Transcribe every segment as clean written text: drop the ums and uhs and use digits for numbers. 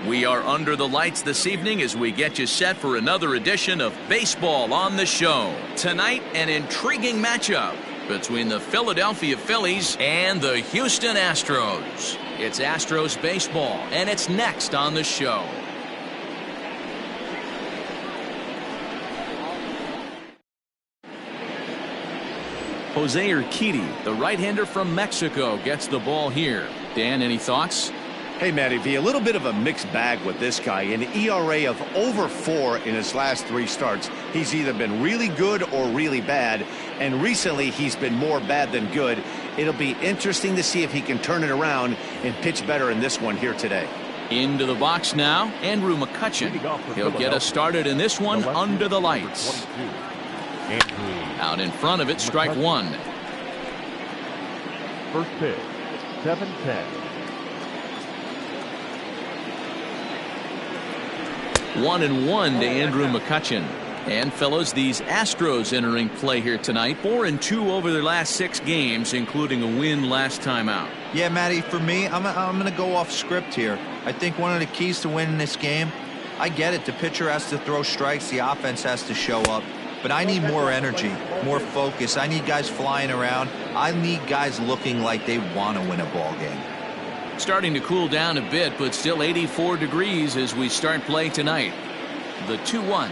We are under the lights this evening as we get you set for another edition of Baseball on the Show. Tonight, an intriguing matchup between the Philadelphia Phillies and the Houston Astros. It's Astros baseball, and it's next on the show. Jose Urquidy, the right-hander from Mexico, gets the ball here. Dan, any thoughts? Hey, Matty V, a little bit of a mixed bag with this guy. An ERA of over 4 in his last 3 starts. He's either been really good or really bad, and recently he's been more bad than good. It'll be interesting to see if he can turn it around and pitch better in this one here today. Into the box now, Andrew Mccutcheon. He'll get us started in this one under the lights. Out in front of it, strike one. First pitch, 7-10. 1-1 to Andrew Mccutcheon. And fellows, these Astros entering play here tonight. 4-2 over their last 6 games, including a win last time out. Yeah, Matty, for me, I'm going to go off script here. I think one of the keys to winning this game, I get it, the pitcher has to throw strikes, the offense has to show up. But I need more energy, more focus. I need guys flying around. I need guys looking like they want to win a ball game. Starting to cool down a bit, but still 84 degrees as we start play tonight. The 2-1.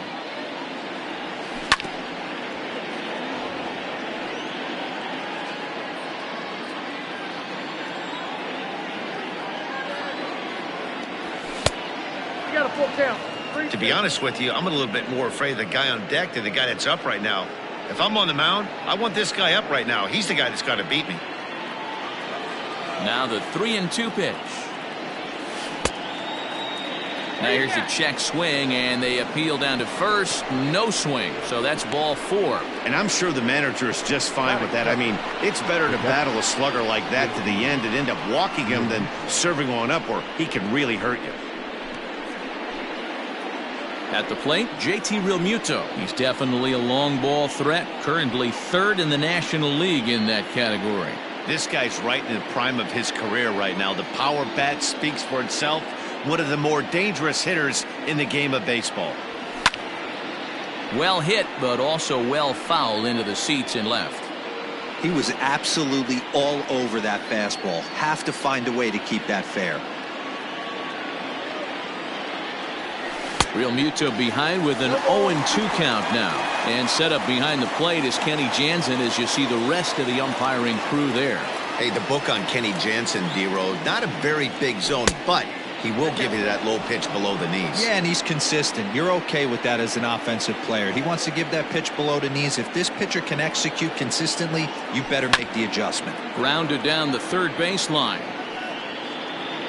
You got a full count. To be honest with you, I'm a little bit more afraid of the guy on deck than the guy that's up right now. If I'm on the mound, I want this guy up right now. He's the guy that's got to beat me. Now the 3-2 pitch. Now here's a check swing, and they appeal down to first. No swing, so that's ball 4. And I'm sure the manager is just fine with that. I mean, it's better to battle a slugger like that to the end and end up walking him than serving one up where he can really hurt you. At the plate, JT Realmuto. He's definitely a long ball threat, currently 3rd in the National League in that category. This guy's right in the prime of his career right now. The power bat speaks for itself. One of the more dangerous hitters in the game of baseball. Well hit, but also well fouled into the seats and left. He was absolutely all over that fastball. Have to find a way to keep that fair. Realmuto behind with an 0-2 count now. And set up behind the plate is Kenny Janzen as you see the rest of the umpiring crew there. Hey, the book on Kenny Janzen, D-Road, not a very big zone, but he will give you that low pitch below the knees. Yeah, and he's consistent. You're okay with that as an offensive player. He wants to give that pitch below the knees. If this pitcher can execute consistently, you better make the adjustment. Grounded down the third baseline.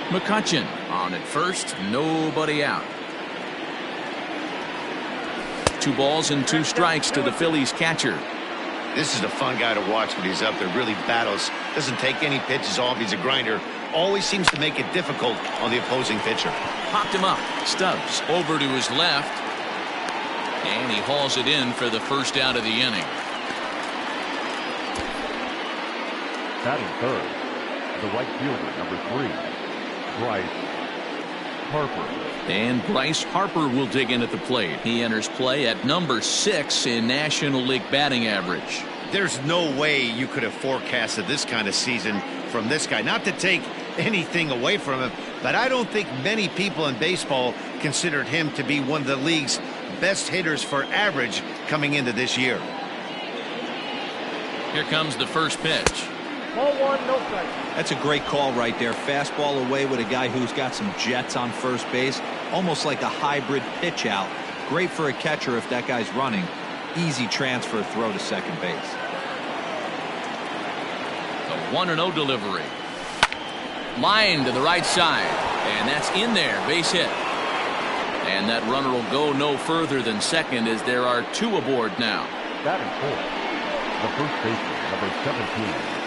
Mccutcheon on at first, nobody out. 2 balls and 2 strikes to the Phillies catcher. This is a fun guy to watch when he's up there. Really battles. Doesn't take any pitches off. He's a grinder. Always seems to make it difficult on the opposing pitcher. Popped him up. Stubbs over to his left. And he hauls it in for the first out of the inning. Batting third, the right fielder, number 3, Bryce Harper. And Bryce Harper will dig in at the plate. He enters play at number 6 in National League batting average. There's no way you could have forecasted this kind of season from this guy. Not to take anything away from him, but I don't think many people in baseball considered him to be one of the league's best hitters for average coming into this year. Here comes the first pitch. Ball 1, no strike. That's a great call right there. Fastball away with a guy who's got some jets on first base. Almost like a hybrid pitch out. Great for a catcher if that guy's running. Easy transfer throw to second base. The 1-0 delivery. Line to the right side. And that's in there. Base hit. And that runner will go no further than second as there are 2 aboard now. Batting fourth, the first baseman, number 17.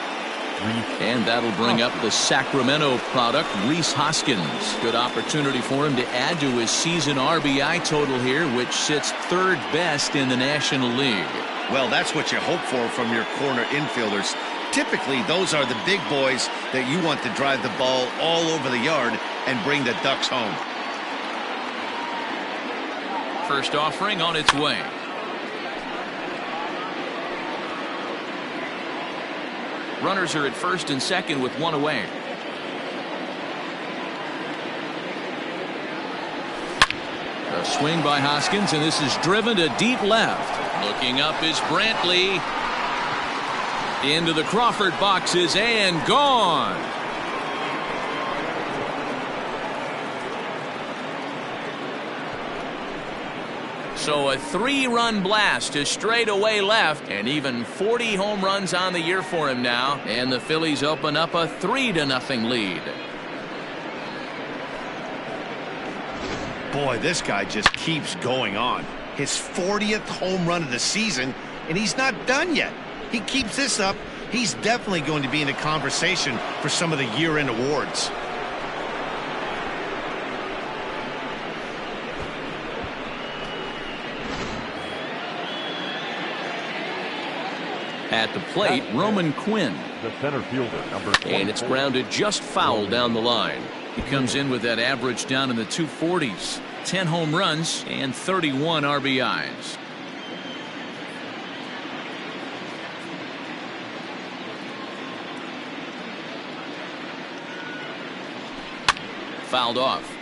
And that'll bring up the Sacramento product, Rhys Hoskins. Good opportunity for him to add to his season RBI total here, which sits 3rd best in the National League. Well, that's what you hope for from your corner infielders. Typically, those are the big boys that you want to drive the ball all over the yard and bring the Ducks home. First offering on its way. Runners are at first and second with one away. A swing by Hoskins, and this is driven to deep left. Looking up is Brantley. Into the Crawford boxes and gone. So a 3-run blast to straightaway left, and even 40 home runs on the year for him now. And the Phillies open up a 3-0 lead. Boy, this guy just keeps going on. His 40th home run of the season, and he's not done yet. He keeps this up, he's definitely going to be in the conversation for some of the year-end awards. At the plate, Roman Quinn. The center fielder, number 24. And it's grounded just foul down the line. He comes in with that average down in the 240s. 10 home runs and 31 RBIs. Fouled off.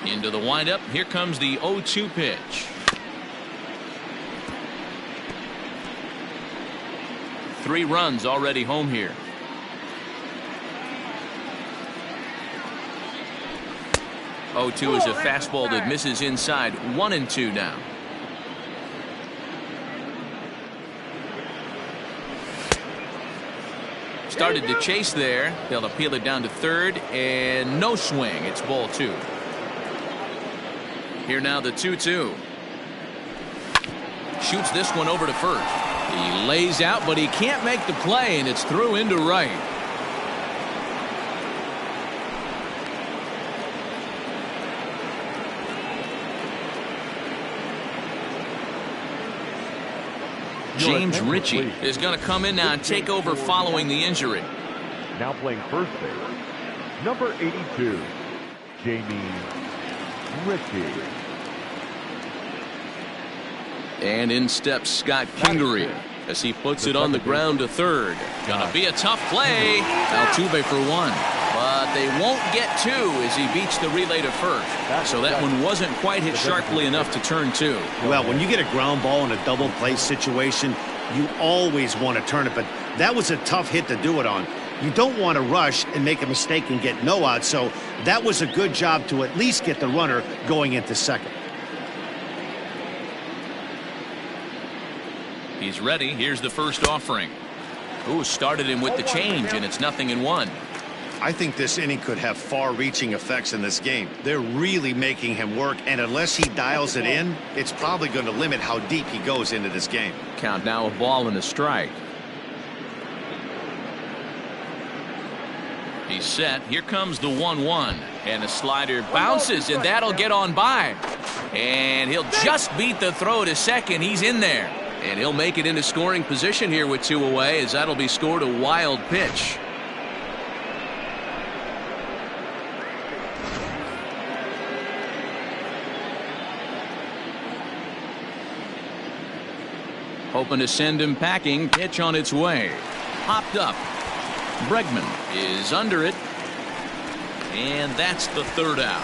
Into the windup. Here comes the 0-2 pitch. 3 runs already home here. Oh-2 is a fastball that misses inside. 1-2 now. Started to chase there. They'll appeal it down to third, and no swing. It's ball 2. Here now the 2-2. Shoots this one over to first. He lays out, but he can't make the play, and it's through into right. James Ritchie is going to come in now and take over following the injury. Now playing first base, number 82, Jamie Ritchie. And in steps Scott Kingery as he puts it on the ground to third. Gonna be a tough play. Altuve for 1. But they won't get 2 as he beats the relay to first. So that one wasn't quite hit sharply enough to turn 2. Well, when you get a ground ball in a double play situation, you always want to turn it, but that was a tough hit to do it on. You don't want to rush and make a mistake and get no out, so that was a good job to at least get the runner going into second. He's ready. Here's the first offering. Ooh, started him with the change, and it's 0-1. I think this inning could have far-reaching effects in this game. They're really making him work, and unless he dials it in, it's probably going to limit how deep he goes into this game. Count now, a ball and a strike. He's set. Here comes the 1-1. And a slider bounces, and that'll get on by. And he'll just beat the throw to second. He's in there. And he'll make it into scoring position here with 2 away, as that'll be scored a wild pitch. Hoping to send him packing. Pitch on its way. Popped up. Bregman is under it. And that's the 3rd out.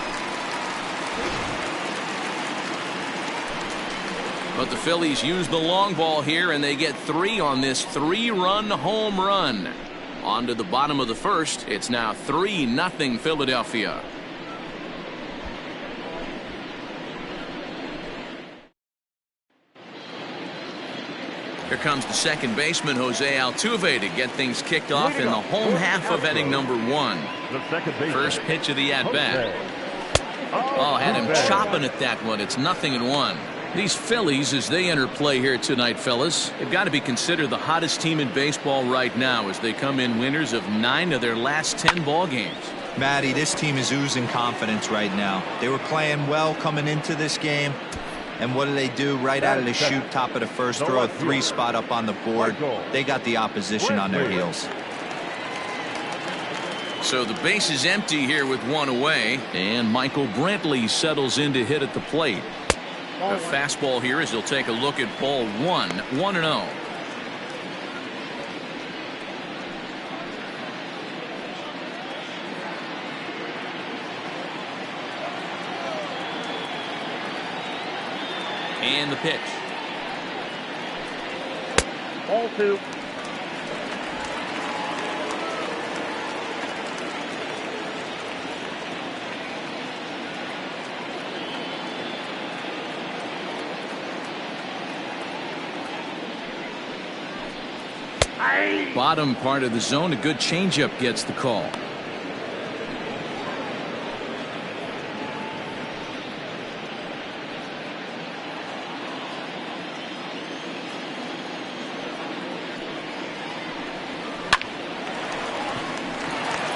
But the Phillies use the long ball here, and they get 3 on this 3-run home run. On to the bottom of the 1st. It's now 3-0 Philadelphia. Here comes the second baseman, Jose Altuve, to get things kicked off in the home half of inning number 1. First pitch of the at-bat. Oh, had him chopping at that one. It's 0-1. These Phillies, as they enter play here tonight, fellas, they've got to be considered the hottest team in baseball right now as they come in winners of 9 of their last 10 ball games. Matty, this team is oozing confidence right now. They were playing well coming into this game. And what do? Right out of the chute, top of the first, throw a 3 spot up on the board. They got the opposition on their heels. So the base is empty here with one away, and Michael Brantley settles in to hit at the plate. A fastball here as he'll take a look at ball 1-0. And the pitch. Ball 2. Bottom part of the zone, a good changeup gets the call.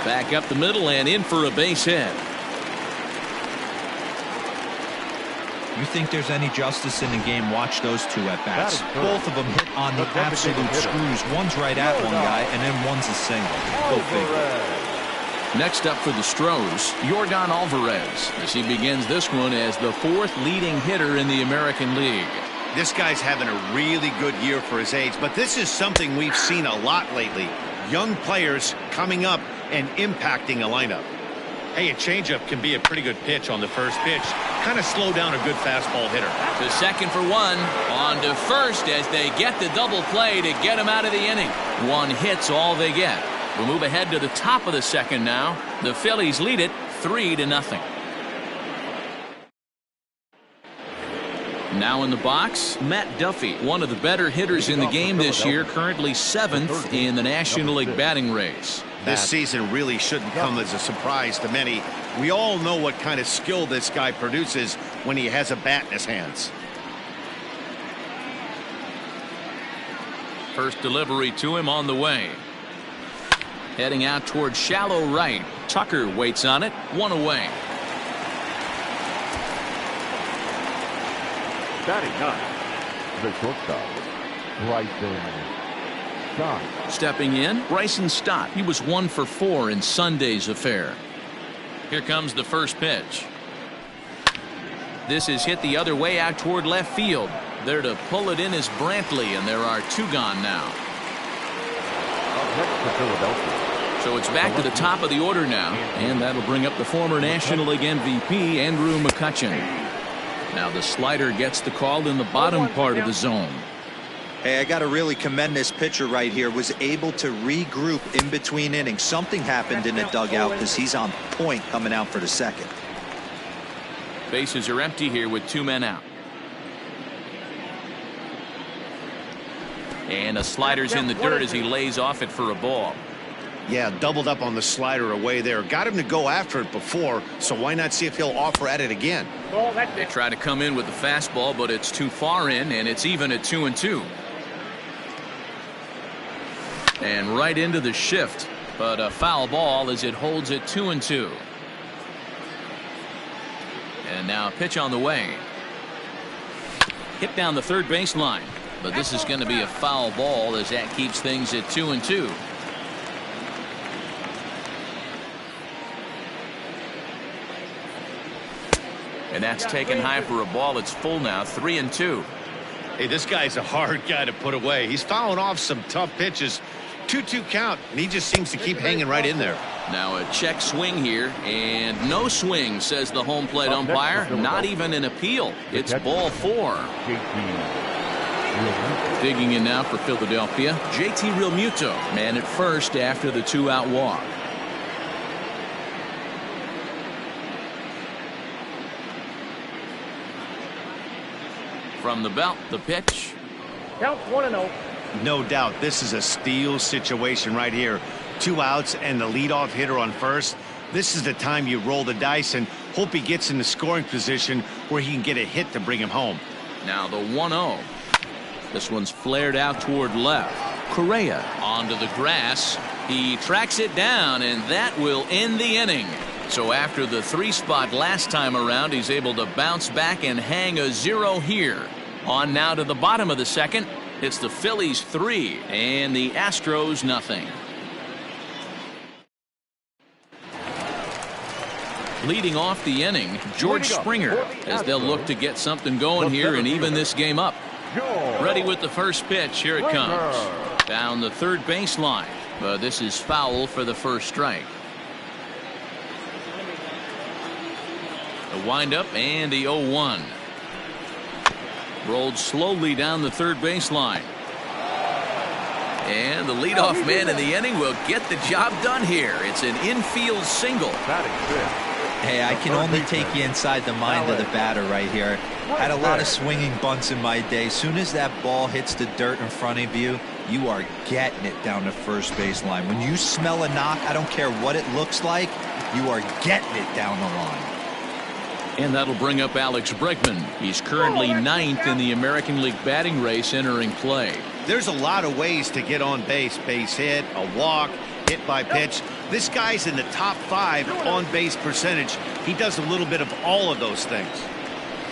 Back up the middle and in for a base hit. You think there's any justice in the game? Watch those two at bats. Both of them hit on the absolute screws. One's right at one guy, and then one's a single. Go figure. Next up for the Astros, Yordan Alvarez, as he begins this one as the 4th leading hitter in the American League. This guy's having a really good year for his age, but this is something we've seen a lot lately. Young players coming up and impacting a lineup. Hey, a changeup can be a pretty good pitch on the first pitch. Kind of slow down a good fastball hitter. To second for one. On to first as they get the double play to get him out of the inning. One hit's all they get. We'll move ahead to the top of the second now. The Phillies lead it 3-0. Now in the box, Matt Duffy, one of the better hitters in the game this year, currently 7th in the National League batting race. This season really shouldn't come as a surprise to many. We all know what kind of skill this guy produces when he has a bat in his hands. First delivery to him on the way. Heading out towards shallow right. Tucker waits on it. One away. Batting ninth, the shortstop, Bryce Harper. Stepping in, Bryson Stott. He was 1 for 4 in Sunday's affair. Here comes the first pitch. This is hit the other way out toward left field. There to pull it in is Brantley, and there are 2 gone now. Next to Philadelphia. So it's back to the top of the order now, and that'll bring up the former National League MVP, Andrew Mccutcheon. Now the slider gets the call in the bottom part of the zone. Hey, I got to really commend this pitcher right here. Was able to regroup in between innings. Something happened in the dugout because he's on point coming out for the second. Bases are empty here with 2 men out. And a slider's in the dirt as he lays off it for a ball. Yeah, doubled up on the slider away there. Got him to go after it before, so why not see if he'll offer at it again? They try to come in with the fastball, but it's too far in, and it's even at 2-2. And right into the shift, but a foul ball as it holds it 2-2. And now a pitch on the way. Hit down the third baseline, but this is going to be a foul ball as that keeps things at 2-2. And that's taken high for a ball. It's full now, 3-2. Hey, this guy's a hard guy to put away. He's fouling off some tough pitches. 2-2 count, and he just seems to keep hanging right in there. Now a check swing here, and no swing, says the home plate umpire. Not even an appeal. It's ball 4. Digging in now for Philadelphia, JT Realmuto, man at first after the 2-out walk. From the belt, the pitch. Count 1-0. No doubt this is a steal situation right here. 2 outs and the leadoff hitter on first. This is the time you roll the dice and hope he gets in the scoring position where he can get a hit to bring him home. Now the 1-0. This one's flared out toward left. Correa onto the grass. He tracks it down, and that will end the inning. So after the 3 spot last time around, he's able to bounce back and hang a 0 here. On now to the bottom of the second. It's the Phillies 3 and the Astros nothing. Leading off the inning, George Springer, as they'll look to get something going here and even this game up. Ready with the first pitch. Here it comes. Down the third baseline. But this is foul for the first strike. The windup and the 0-1. Rolled slowly down the third baseline. And the leadoff man in the inning will get the job done here. It's an infield single. Hey, I can only take you inside the mind of the batter right here. Had a lot of swinging bunts in my day. Soon as that ball hits the dirt in front of you, you are getting it down the first baseline. When you smell a knock, I don't care what it looks like, you are getting it down the line. And that'll bring up Alex Brickman. He's currently ninth in the American League batting race entering play. There's a lot of ways to get on base. Base hit, a walk, hit by pitch. This guy's in the top 5 on base percentage. He does a little bit of all of those things.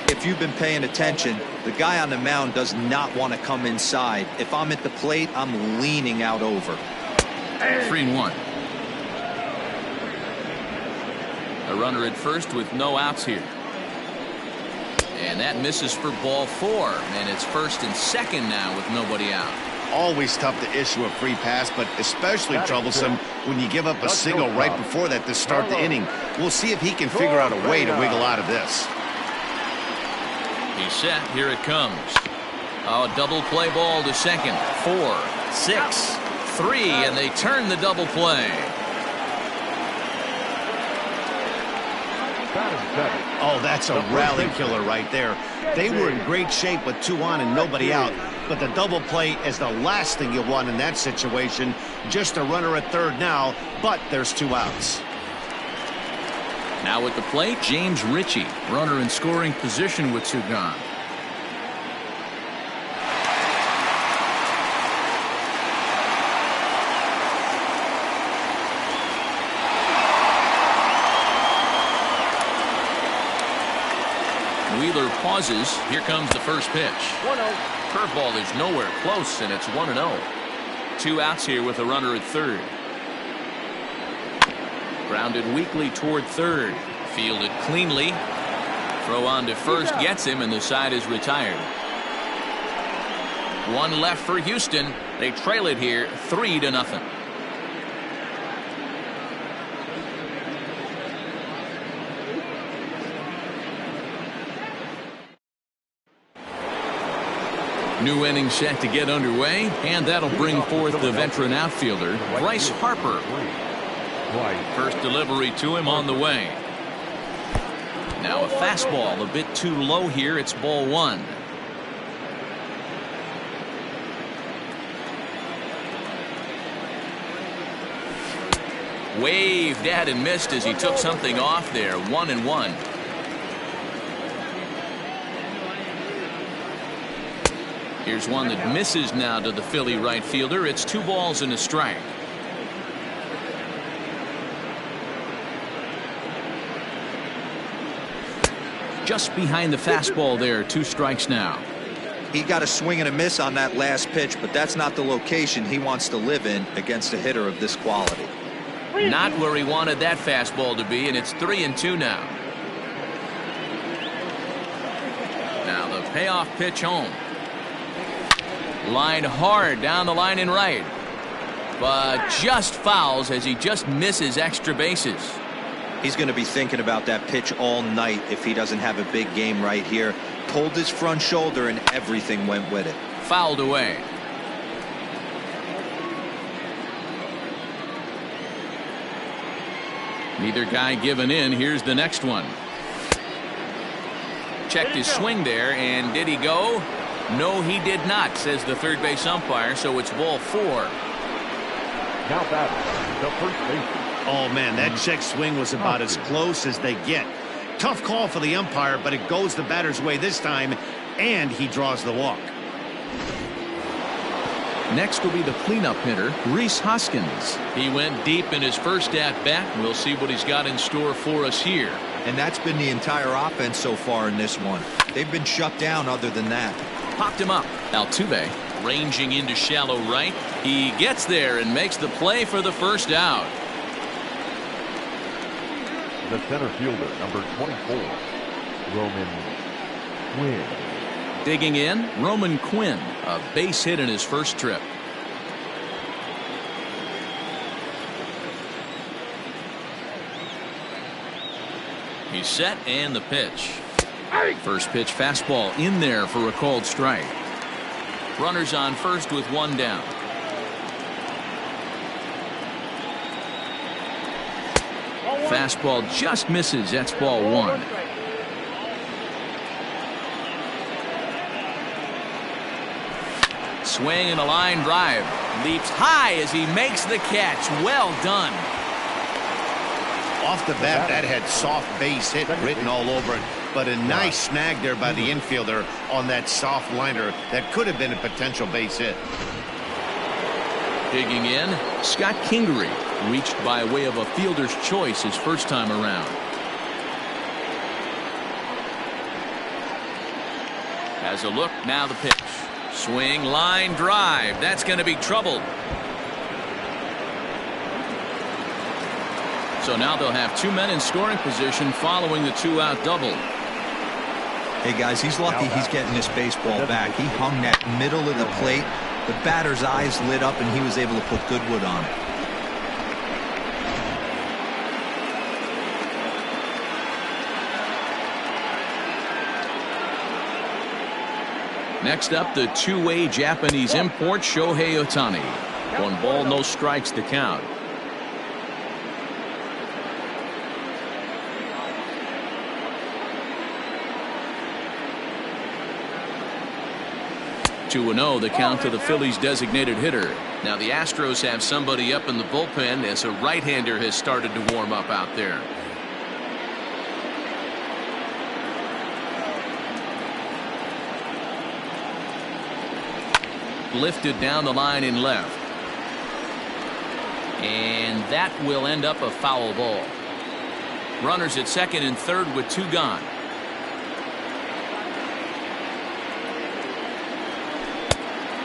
If you've been paying attention, the guy on the mound does not want to come inside. If I'm at the plate, I'm leaning out over. 3-1. A runner at first with no outs here. And that misses for ball 4. And it's first and second now with nobody out. Always tough to issue a free pass, but especially troublesome when you give up a single right before that to start the inning. We'll see if he can figure out a way to wiggle out of this. He's set. Here it comes. Oh, double play ball to second. 4, 6, 3, and they turn the double play. Oh, that's a rally killer right there. They were in great shape with 2 on and nobody out, but the double play is the last thing you want in that situation. Just a runner at third now, but there's 2 outs. Now at the plate, James Ritchie, runner in scoring position with 2 gone. Wheeler pauses. Here comes the first pitch. 1-0. Curveball is nowhere close, and it's 1-0. 2 outs here with a runner at third. Grounded weakly toward third. Fielded cleanly. Throw on to first gets him, and the side is retired. 1 left for Houston. They trail it here 3-0. New inning set to get underway, and that'll bring forth the veteran outfielder, Bryce Harper. First delivery to him on the way. Now a fastball a bit too low here. It's ball 1. Waved at and missed as he took something off there. 1-1. Here's one that misses now to the Philly right fielder. It's 2 balls and a strike. Just behind the fastball there. 2 strikes now. He got a swing and a miss on that last pitch, but that's not the location he wants to live in against a hitter of this quality. Not where he wanted that fastball to be, and it's 3-2 now. Now the payoff pitch home. Line hard down the line and right, but just fouls as he just misses extra bases. He's going to be thinking about that pitch all night if he doesn't have a big game right here. Pulled his front shoulder and everything went with it. Fouled away. Neither guy giving in. Here's the next one. Checked his swing there, and did he go? No, he did not, says the third base umpire, so it's ball 4. Now batting, the first baseman. Oh, man, that check swing was about as close as they get. Tough call for the umpire, but it goes the batter's way this time, and he draws the walk. Next will be the cleanup hitter, Rhys Hoskins. He went deep in his first at-bat. We'll see what he's got in store for us here. And that's been the entire offense so far in this one. They've been shut down other than that. Popped him up. Altuve ranging into shallow right. He gets there and makes the play for the first out. the center fielder, number 24, Roman Quinn. Digging in, Roman Quinn, a base hit in his first trip. He's set and the pitch. First pitch fastball in there for a called strike. Runners on first with one down. Fastball just misses. That's ball one. Swing and a line drive. Leaps high as he makes the catch. Well done. Off the bat, that had soft base hit written all over it, but a nice snag there by the infielder on that soft liner that could have been a potential base hit. Digging in, Scott Kingery reached by way of a fielder's choice his first time around. Has a look, now the pitch. Swing, line drive. That's going to be trouble. So now they'll have two men in scoring position following the two-out double. Hey, guys, he's lucky he's getting this baseball back. He hung that middle of the plate. The batter's eyes lit up, and he was able to put good wood on it. Next up, the two-way Japanese import, Shohei Ohtani. 1 ball, no strikes to count. Two 2-0 the count to the Phillies' designated hitter. Now the Astros have somebody up in the bullpen as a right-hander has started to warm up out there. Lifted down the line in left. And that will end up a foul ball. Runners at second and third with two gone.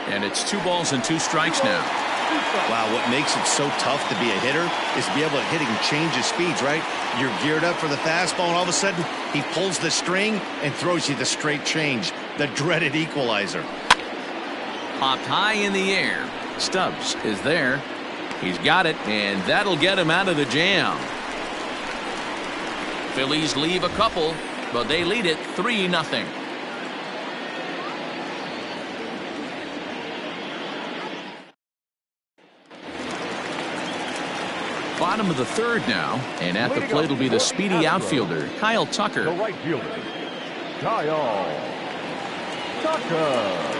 And it's 2 balls and 2 strikes now. Wow, what makes it so tough to be a hitter is to be able to hit and change his speeds, right? You're geared up for the fastball, and all of a sudden, he pulls the string and throws you the straight change, the dreaded equalizer. Popped high in the air. Stubbs is there. He's got it, and that'll get him out of the jam. Phillies leave a couple, but they lead it 3-0. Bottom of the third now, and at the plate will be the speedy outfielder, Kyle Tucker. The right fielder, Kyle Tucker.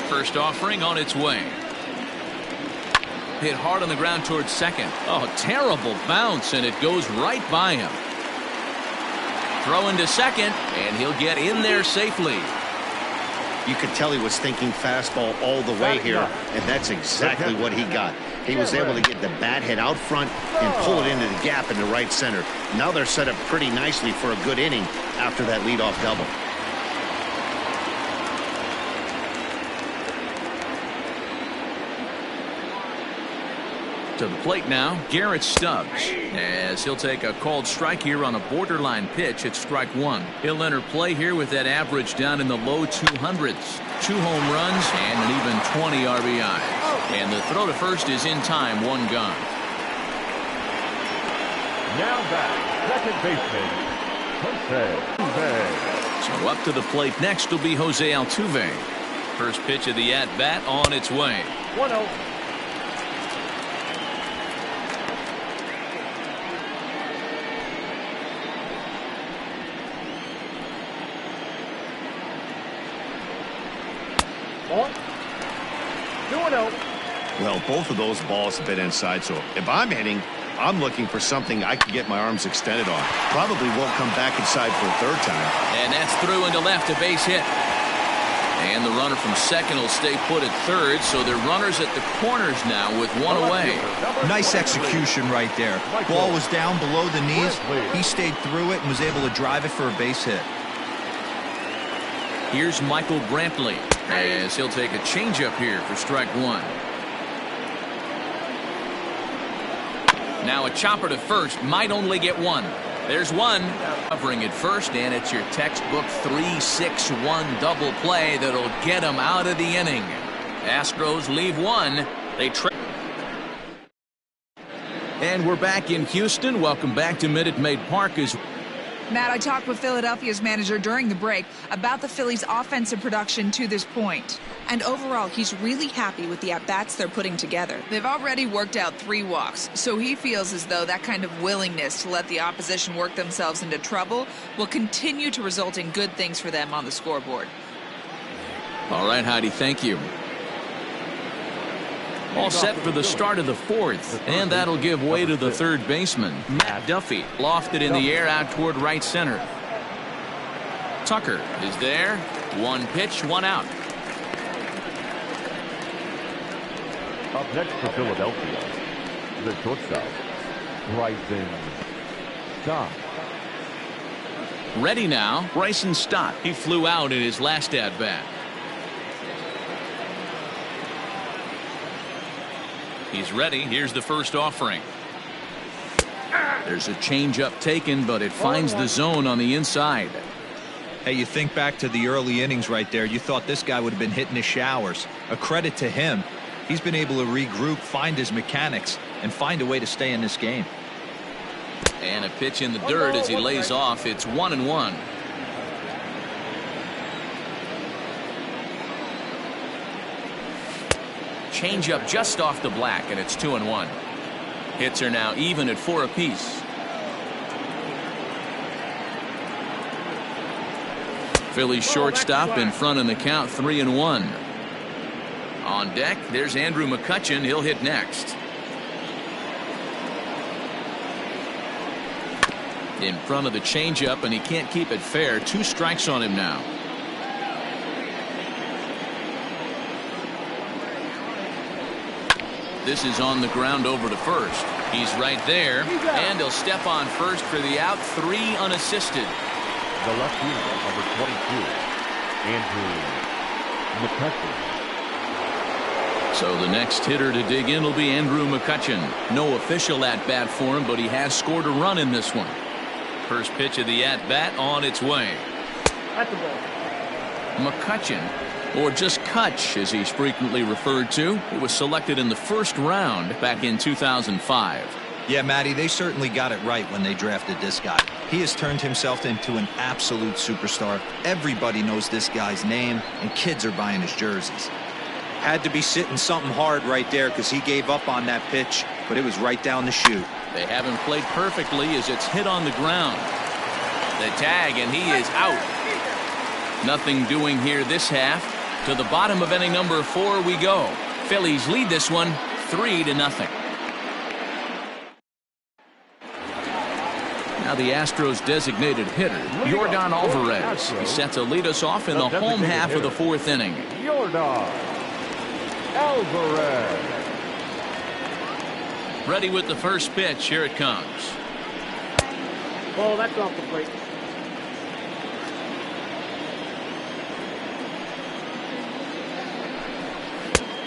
First offering on its way. Hit hard on the ground towards second. Oh, terrible bounce, and it goes right by him. Throw into second, and he'll get in there safely. You could tell he was thinking fastball all the way here, and that's exactly what he got. He was able to get the bat head out front and pull it into the gap in the right center. Now they're set up pretty nicely for a good inning after that leadoff double. To the plate now, Garrett Stubbs, as he'll take a called strike here on a borderline pitch at strike one. He'll enter play here with that average down in the low 200s. 2 home runs and an even 20 RBIs. And the throw to first is in time, 1 gone. Now back, second baseman, Jose Altuve. So up to the plate next will be Jose Altuve. First pitch of the at-bat on its way. 1-0. Well, both of those balls have been inside, so if I'm hitting, I'm looking for something I can get my arms extended on. Probably won't come back inside for a third time. And that's through into left, a base hit. And the runner from second will stay put at third, so they're runners at the corners now with 1 away. Nice execution right there. Ball was down below the knees. He stayed through it and was able to drive it for a base hit. Here's Michael Brantley, as he'll take a changeup here for strike one. Now a chopper to first, might only get 1. There's one. Covering it first, and it's your textbook 3-6-1 double play that'll get him out of the inning. Astros leave one. And we're back in Houston. Welcome back to Minute Maid Park. Matt, I talked with Philadelphia's manager during the break about the Phillies' offensive production to this point. And overall, he's really happy with the at-bats they're putting together. They've already worked out 3 walks, so he feels as though that kind of willingness to let the opposition work themselves into trouble will continue to result in good things for them on the scoreboard. All right, Heidi, thank you. All set for the start of the 4th, and that'll give way to the third baseman, Matt Duffy, lofted in the air out toward right center. Tucker is there. 1 pitch, 1 out. Up next for Philadelphia, the shortstop, Bryce Harper. Ready now, Bryson Stott. He flew out in his last at-bat. He's ready. Here's the first offering. There's a changeup taken, but it finds the zone on the inside. Hey, you think back to the early innings right there. You thought this guy would have been hitting his showers. A credit to him. He's been able to regroup, find his mechanics, and find a way to stay in this game. And a pitch in the dirt as he lays off. It's 1-1. Changeup just off the black, and it's 2-1. Hits are now even at 4 apiece. Phillies shortstop in front in the count, 3-1. On deck, there's Andrew Mccutcheon. He'll hit next. In front of the changeup, and he can't keep it fair. 2 strikes on him now. This is on the ground over to first. He's right there, and he'll step on first for the out. 3 unassisted. The left fielder, number 22, Andrew Mccutcheon. So the next hitter to dig in will be Andrew Mccutcheon. No official at-bat for him, but he has scored a run in this one. First pitch of the at-bat on its way. Mccutcheon, or just Cutch as he's frequently referred to, he was selected in the first round back in 2005. Yeah, Matty, they certainly got it right when they drafted this guy. He has turned himself into an absolute superstar. Everybody knows this guy's name, and kids are buying his jerseys. Had to be sitting something hard right there because he gave up on that pitch, but it was right down the chute. They haven't played perfectly as it's hit on the ground. The tag, and he is out. Nothing doing here this half. To the bottom of inning number 4 we go. Phillies lead this one 3-0. Now the Astros designated hitter, Yordan Alvarez. He's set to lead us off in the home half of the 4th inning. Yordan Alvarez. Ready with the first pitch. Here it comes. Oh, that's off the plate.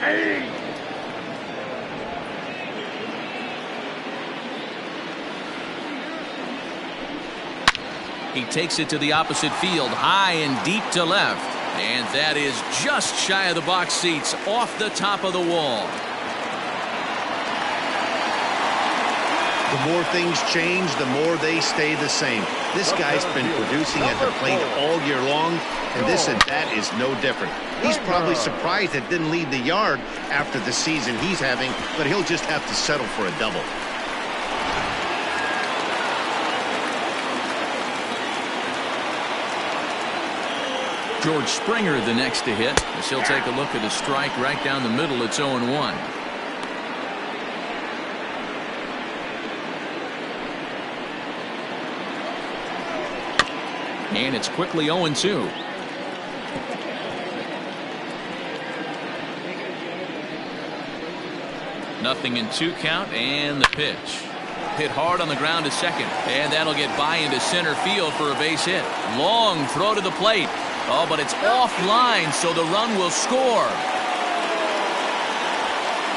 Hey! He takes it to the opposite field, high and deep to left. And that is just shy of the box seats, off the top of the wall. The more things change, the more they stay the same. This guy's been producing at the plate all year long, and this at bat is no different. He's probably surprised it didn't lead the yard after the season he's having, but he'll just have to settle for a double. George Springer the next to hit. As he'll take a look at a strike right down the middle. It's 0-1. And it's quickly 0-2. Nothing in 2 count, and the pitch. Hit hard on the ground to second, and that'll get by into center field for a base hit. Long throw to the plate. Oh, but it's offline, so the run will score.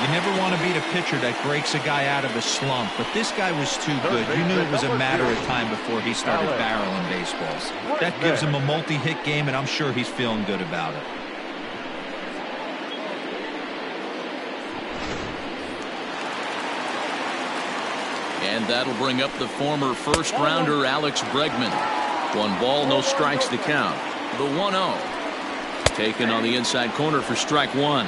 You never want to beat a pitcher that breaks a guy out of a slump, but this guy was too good. You knew it was a matter of time before he started barreling baseballs. That gives him a multi-hit game, and I'm sure he's feeling good about it. And that'll bring up the former first-rounder Alex Bregman. 1 ball, no strikes to count. The 1-0. Taken on the inside corner for strike 1.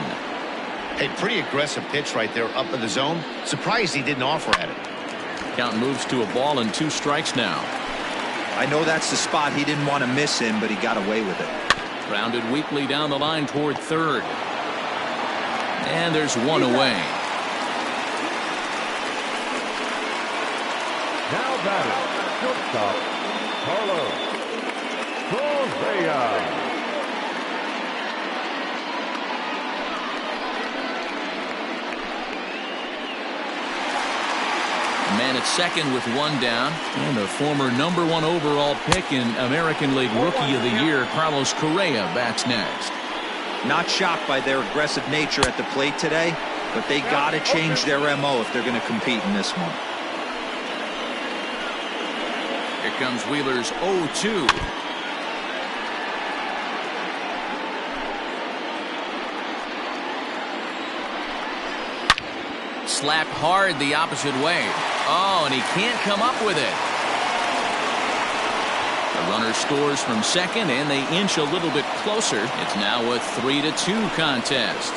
A pretty aggressive pitch right there up in the zone. Surprised he didn't offer at it. Count moves to a ball and 2 strikes now. I know that's the spot he didn't want to miss in, but he got away with it. Grounded weakly down the line toward third. And there's 1 away. Now batting, shortstop, Carlos Correa. Man at second with 1 down. And the former #1 overall pick in American League Rookie of the Year, Carlos Correa, bats next. Not shocked by their aggressive nature at the plate today, but they got to change their MO if they're going to compete in this one. Here comes Wheeler's 0-2. Slapped hard the opposite way. Oh, and he can't come up with it. The runner scores from second, and they inch a little bit closer. It's now a 3-2 contest.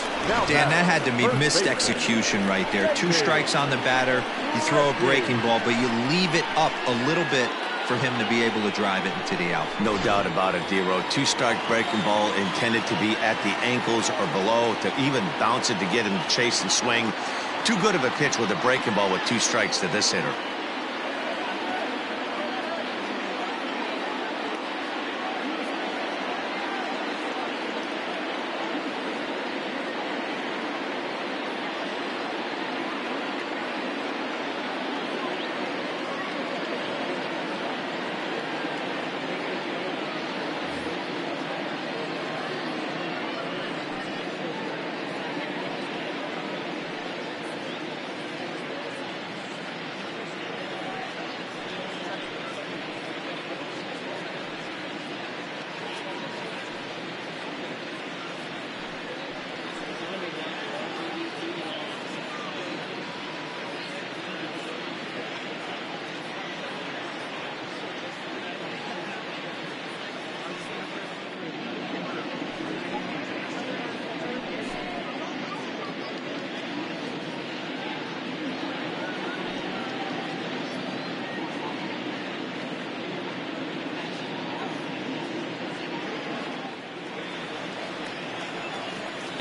Dan, that had to be missed execution right there. 2 strikes on the batter. You throw a breaking ball, but you leave it up a little bit for him to be able to drive it into the outfield. No doubt about it, Dero. 2-strike breaking ball intended to be at the ankles or below, to even bounce it to get him to chase and swing. Too good of a pitch with a breaking ball with 2 strikes to this hitter.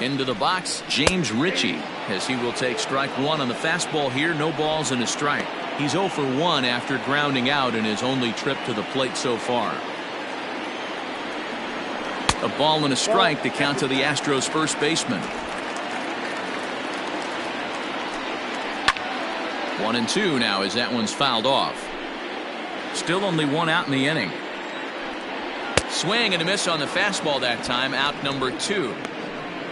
Into the box, James Ritchie, as he will take strike 1 on the fastball here. No balls and a strike. He's 0 for 1 after grounding out in his only trip to the plate so far. A ball and a strike to count to the Astros first baseman. 1-2 now as that one's fouled off. Still only 1 out in the inning. Swing and a miss on the fastball that time. Out number 2.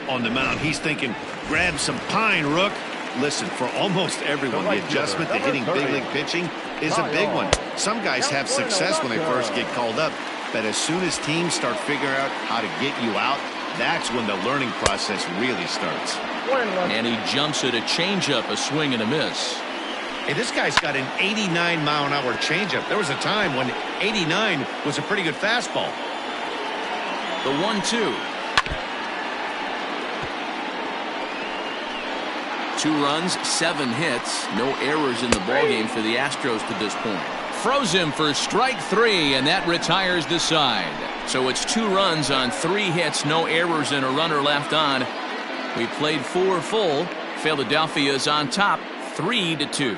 On the mound, he's thinking, grab some pine, Rook. Listen, for almost everyone, the adjustment to hitting big league pitching is a big one. Some guys have success when they first get called up, but as soon as teams start figuring out how to get you out, that's when the learning process really starts. And he jumps at a changeup, a swing and a miss. Hey, this guy's got an 89-mile-an-hour changeup. There was a time when 89 was a pretty good fastball. The 1-2. 2 runs, 7 hits, no errors in the ballgame for the Astros to this point. Froze him for strike 3, and that retires the side. So it's 2 runs on 3 hits, no errors, and a runner left on. We played 4 full. Philadelphia's on top, 3-2.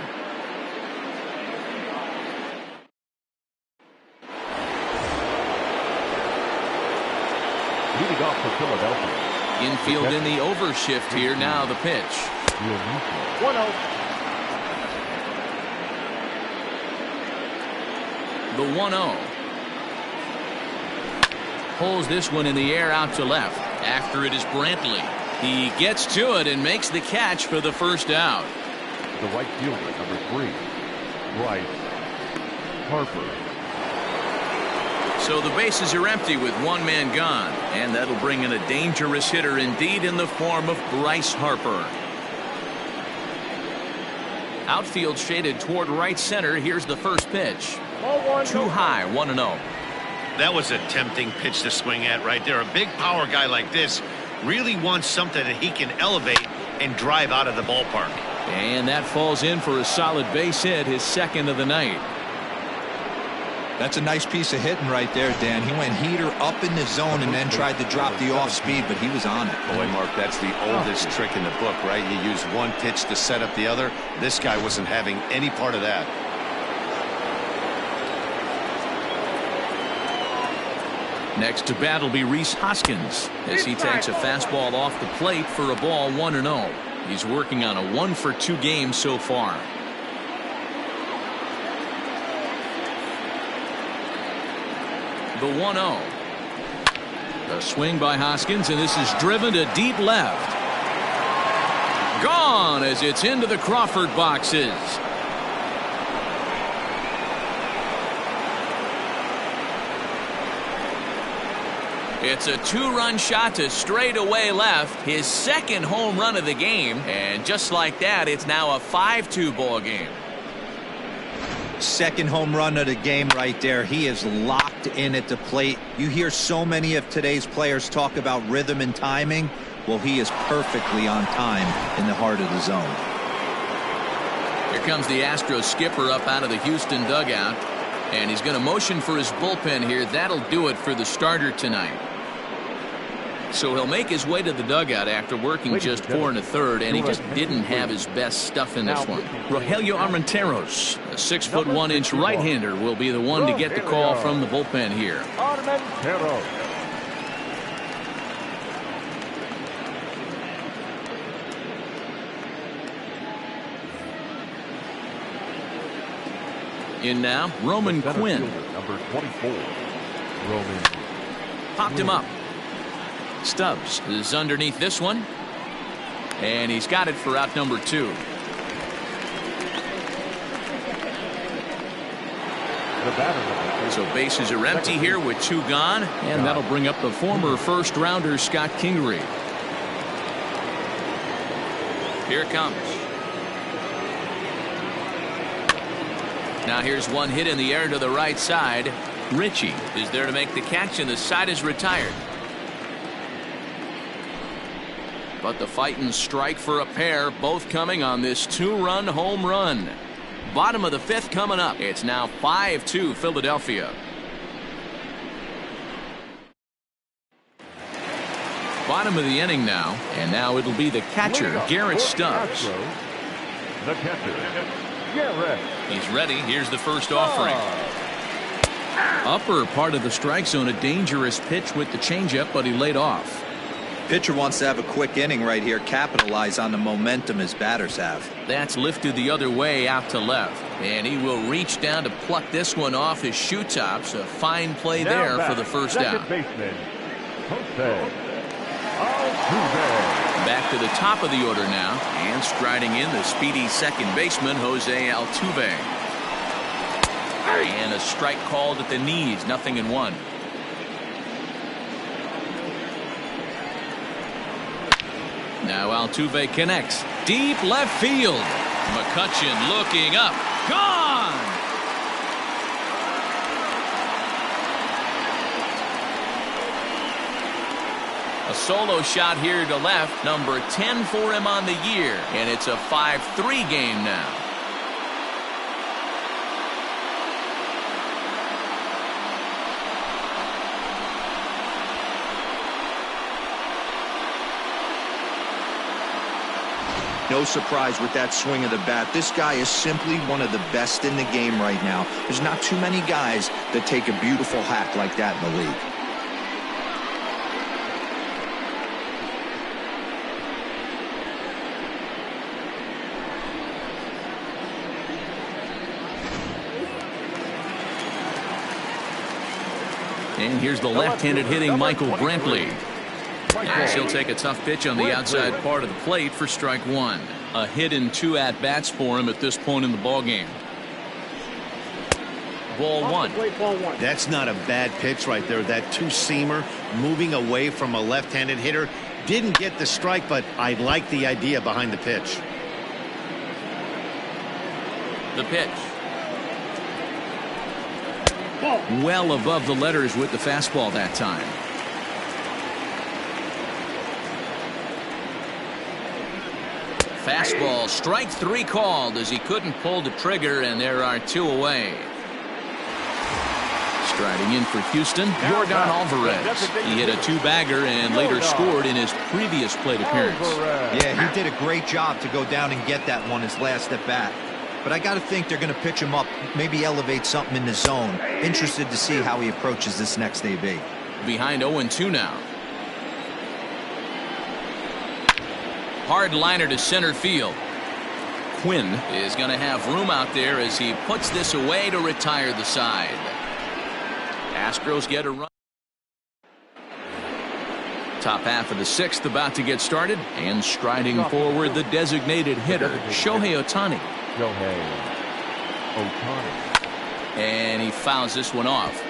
Leading off for Philadelphia. Infield in the overshift here. Now the pitch. Realmuto. 1-0. The 1-0. Pulls this one in the air out to left. After it is Brantley. He gets to it and makes the catch for the first out. The right fielder, number 3, Bryce Harper. So the bases are empty with one man gone, and that'll bring in a dangerous hitter indeed in the form of Bryce Harper. Outfield shaded toward right center. Here's the first pitch. Too high, 1-0. That was a tempting pitch to swing at right there. A big power guy like this really wants something that he can elevate and drive out of the ballpark. And that falls in for a solid base hit, his second of the night. That's a nice piece of hitting right there, Dan. He went heater up in the zone and then tried to drop the off speed, but he was on it. Boy, Mark, that's the oldest trick in the book, right? You use one pitch to set up the other. This guy wasn't having any part of that. Next to bat will be Rhys Hoskins as he takes a fastball off the plate for a ball, 1-0. He's working on a 1-for-2 game so far. The 1-0. The swing by Hoskins, and this is driven to deep left. Gone as it's into the Crawford boxes. It's a 2-run shot to straightaway left, his second home run of the game, and just like that, it's now a 5-2 ball game. Second home run of the game right there. He is locked in at the plate. You hear so many of today's players talk about rhythm and timing. Well, he is perfectly on time in the heart of the zone. Here comes the Astros skipper up out of the Houston dugout, and he's going to motion for his bullpen here. That'll do it for the starter tonight. So he'll make his way to the dugout after working just 4 1/3, and he just didn't have his best stuff in this one. Rogelio Armenteros, a 6'1" right-hander, will be the one to get the call from the bullpen here. Armenteros. In now, Roman Quinn. Number 24, Roman. Popped him up. Stubbs is underneath this one, and he's got it for out number 2. So bases are empty here with 2 gone, and that'll bring up the former first-rounder Scott Kingery. Here it comes. Now here's one hit in the air to the right side. Ritchie is there to make the catch, and the side is retired. But the fighting strike for a pair, both coming on this 2-run home run. Bottom of the 5th coming up. It's now 5-2 Philadelphia. Bottom of the inning now, and now it'll be the catcher, Garrett Stubbs. The catcher, Garrett. He's ready. Here's the first offering. Upper part of the strike zone, a dangerous pitch with the changeup, but he laid off. Pitcher wants to have a quick inning right here, capitalize on the momentum his batters have. That's lifted the other way out to left, and he will reach down to pluck this one off his shoe tops. A fine play there for the first out. Baseman, Altuve. Back to the top of the order now, and striding in the speedy second baseman Jose Altuve. And a strike called at the knees, 0-1. Now Altuve connects. Deep left field. Mccutcheon looking up. Gone! A solo shot here to left. Number 10 for him on the year. And it's a 5-3 game now. No surprise with that swing of the bat. This guy is simply one of the best in the game right now. There's not too many guys that take a beautiful hack like that in the league. And here's the left-handed hitting Michael Brantley. As he'll take a tough pitch on the outside part of the plate for strike one. A hit and 2 at-bats for him at this point in the ballgame. Ball one. That's not a bad pitch right there. That two-seamer moving away from a left-handed hitter. Didn't get the strike, but I like the idea behind the pitch. The pitch. Well above the letters with the fastball that time. Fastball, strike 3 called as he couldn't pull the trigger, and there are 2 away. Striding in for Houston, Jordan Alvarez. He hit a 2-bagger and later scored in his previous plate appearance. Yeah, he did a great job to go down and get that one his last at bat. But I got to think they're going to pitch him up, maybe elevate something in the zone. Interested to see how he approaches this next AB. Behind 0-2 now. Hard liner to center field. Quinn is going to have room out there as he puts this away to retire the side. Astros get a run. Top half of the 6th about to get started, and striding forward the designated hitter, Shohei Ohtani. And he fouls this one off.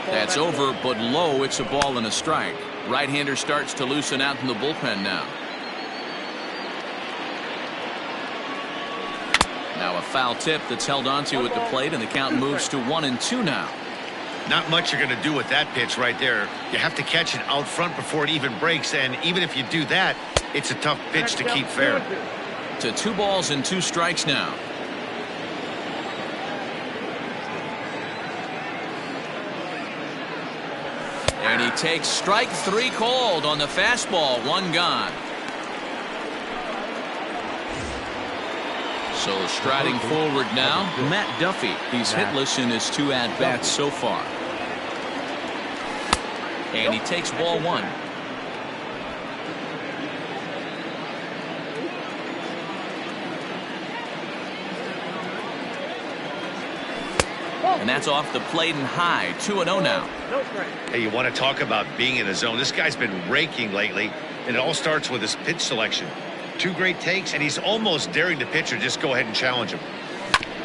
That's over, but low. It's a ball and a strike. Right-hander starts to loosen out in the bullpen now. Now a foul tip that's held onto at the plate, and the count moves to 1-2 now. Not much you're going to do with that pitch right there. You have to catch it out front before it even breaks, and even if you do that, it's a tough pitch to keep fair. To 2 balls and 2 strikes now. And he takes strike 3 called on the fastball. 1 gone. So striding forward now, Matt Duffy. He's hitless in his 2 at-bats so far. And he takes ball 1. And that's off the plate and high. 2-0 now. Hey, you want to talk about being in the zone? This guy's been raking lately, and it all starts with his pitch selection. 2 great takes, and he's almost daring the pitcher just go ahead and challenge him.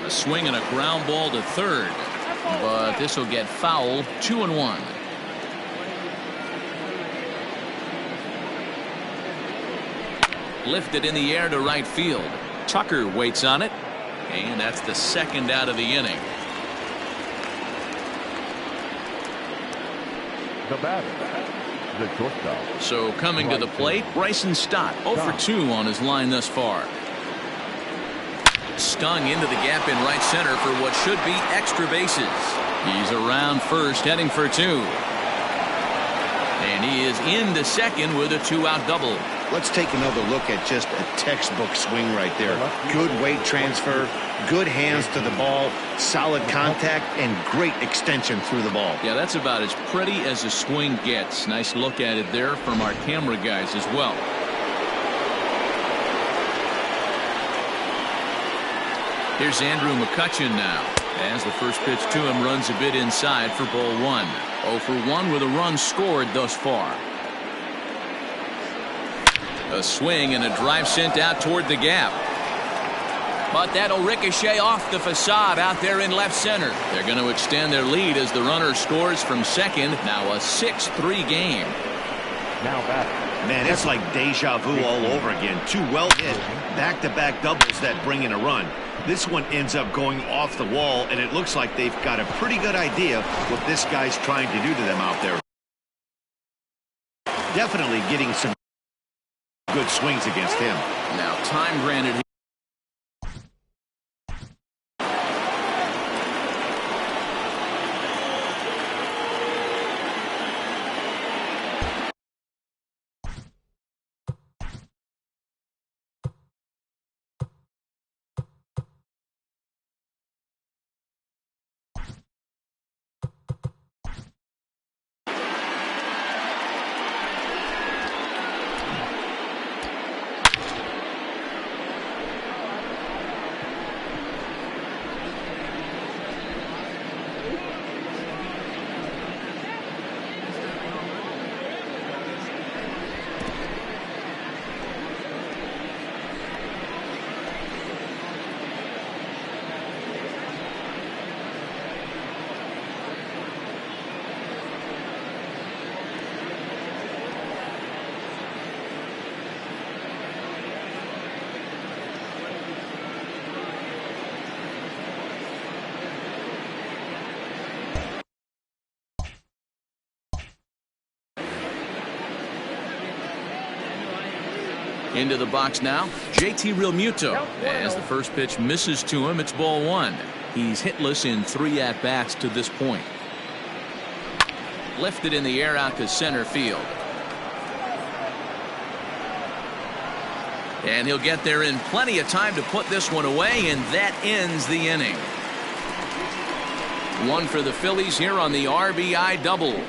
A swing and a ground ball to third, but this will get fouled. 2-1. Lifted in the air to right field. Tucker waits on it, and that's the 2nd out of the inning. The batter, the shortstop. So coming to the plate, Bryson Stott, 0 for 2 on his line thus far. Stung into the gap in right center for what should be extra bases. He's around first, heading for 2. And he is into second with a 2-out double. Let's take another look at just a textbook swing right there. Good weight transfer, good hands to the ball, solid contact, and great extension through the ball. Yeah, that's about as pretty as a swing gets. Nice look at it there from our camera guys as well. Here's Andrew Mccutcheon now, as the first pitch to him runs a bit inside for ball 1. 0 for 1 with a run scored thus far. A swing and a drive sent out toward the gap. But that'll ricochet off the facade out there in left center. They're going to extend their lead as the runner scores from second. Now a 6-3 game. Now back. Man, it's like deja vu all over again. 2 well-hit back-to-back doubles that bring in a run. This one ends up going off the wall, and it looks like they've got a pretty good idea what this guy's trying to do to them out there. Definitely getting some good swings against him. Now time granted. Into the box now, JT Realmuto. As the first pitch misses to him, it's ball one. He's hitless in 3 at-bats to this point. Lifted in the air out to center field. And he'll get there in plenty of time to put this one away, and that ends the inning. One for the Phillies here on the RBI double.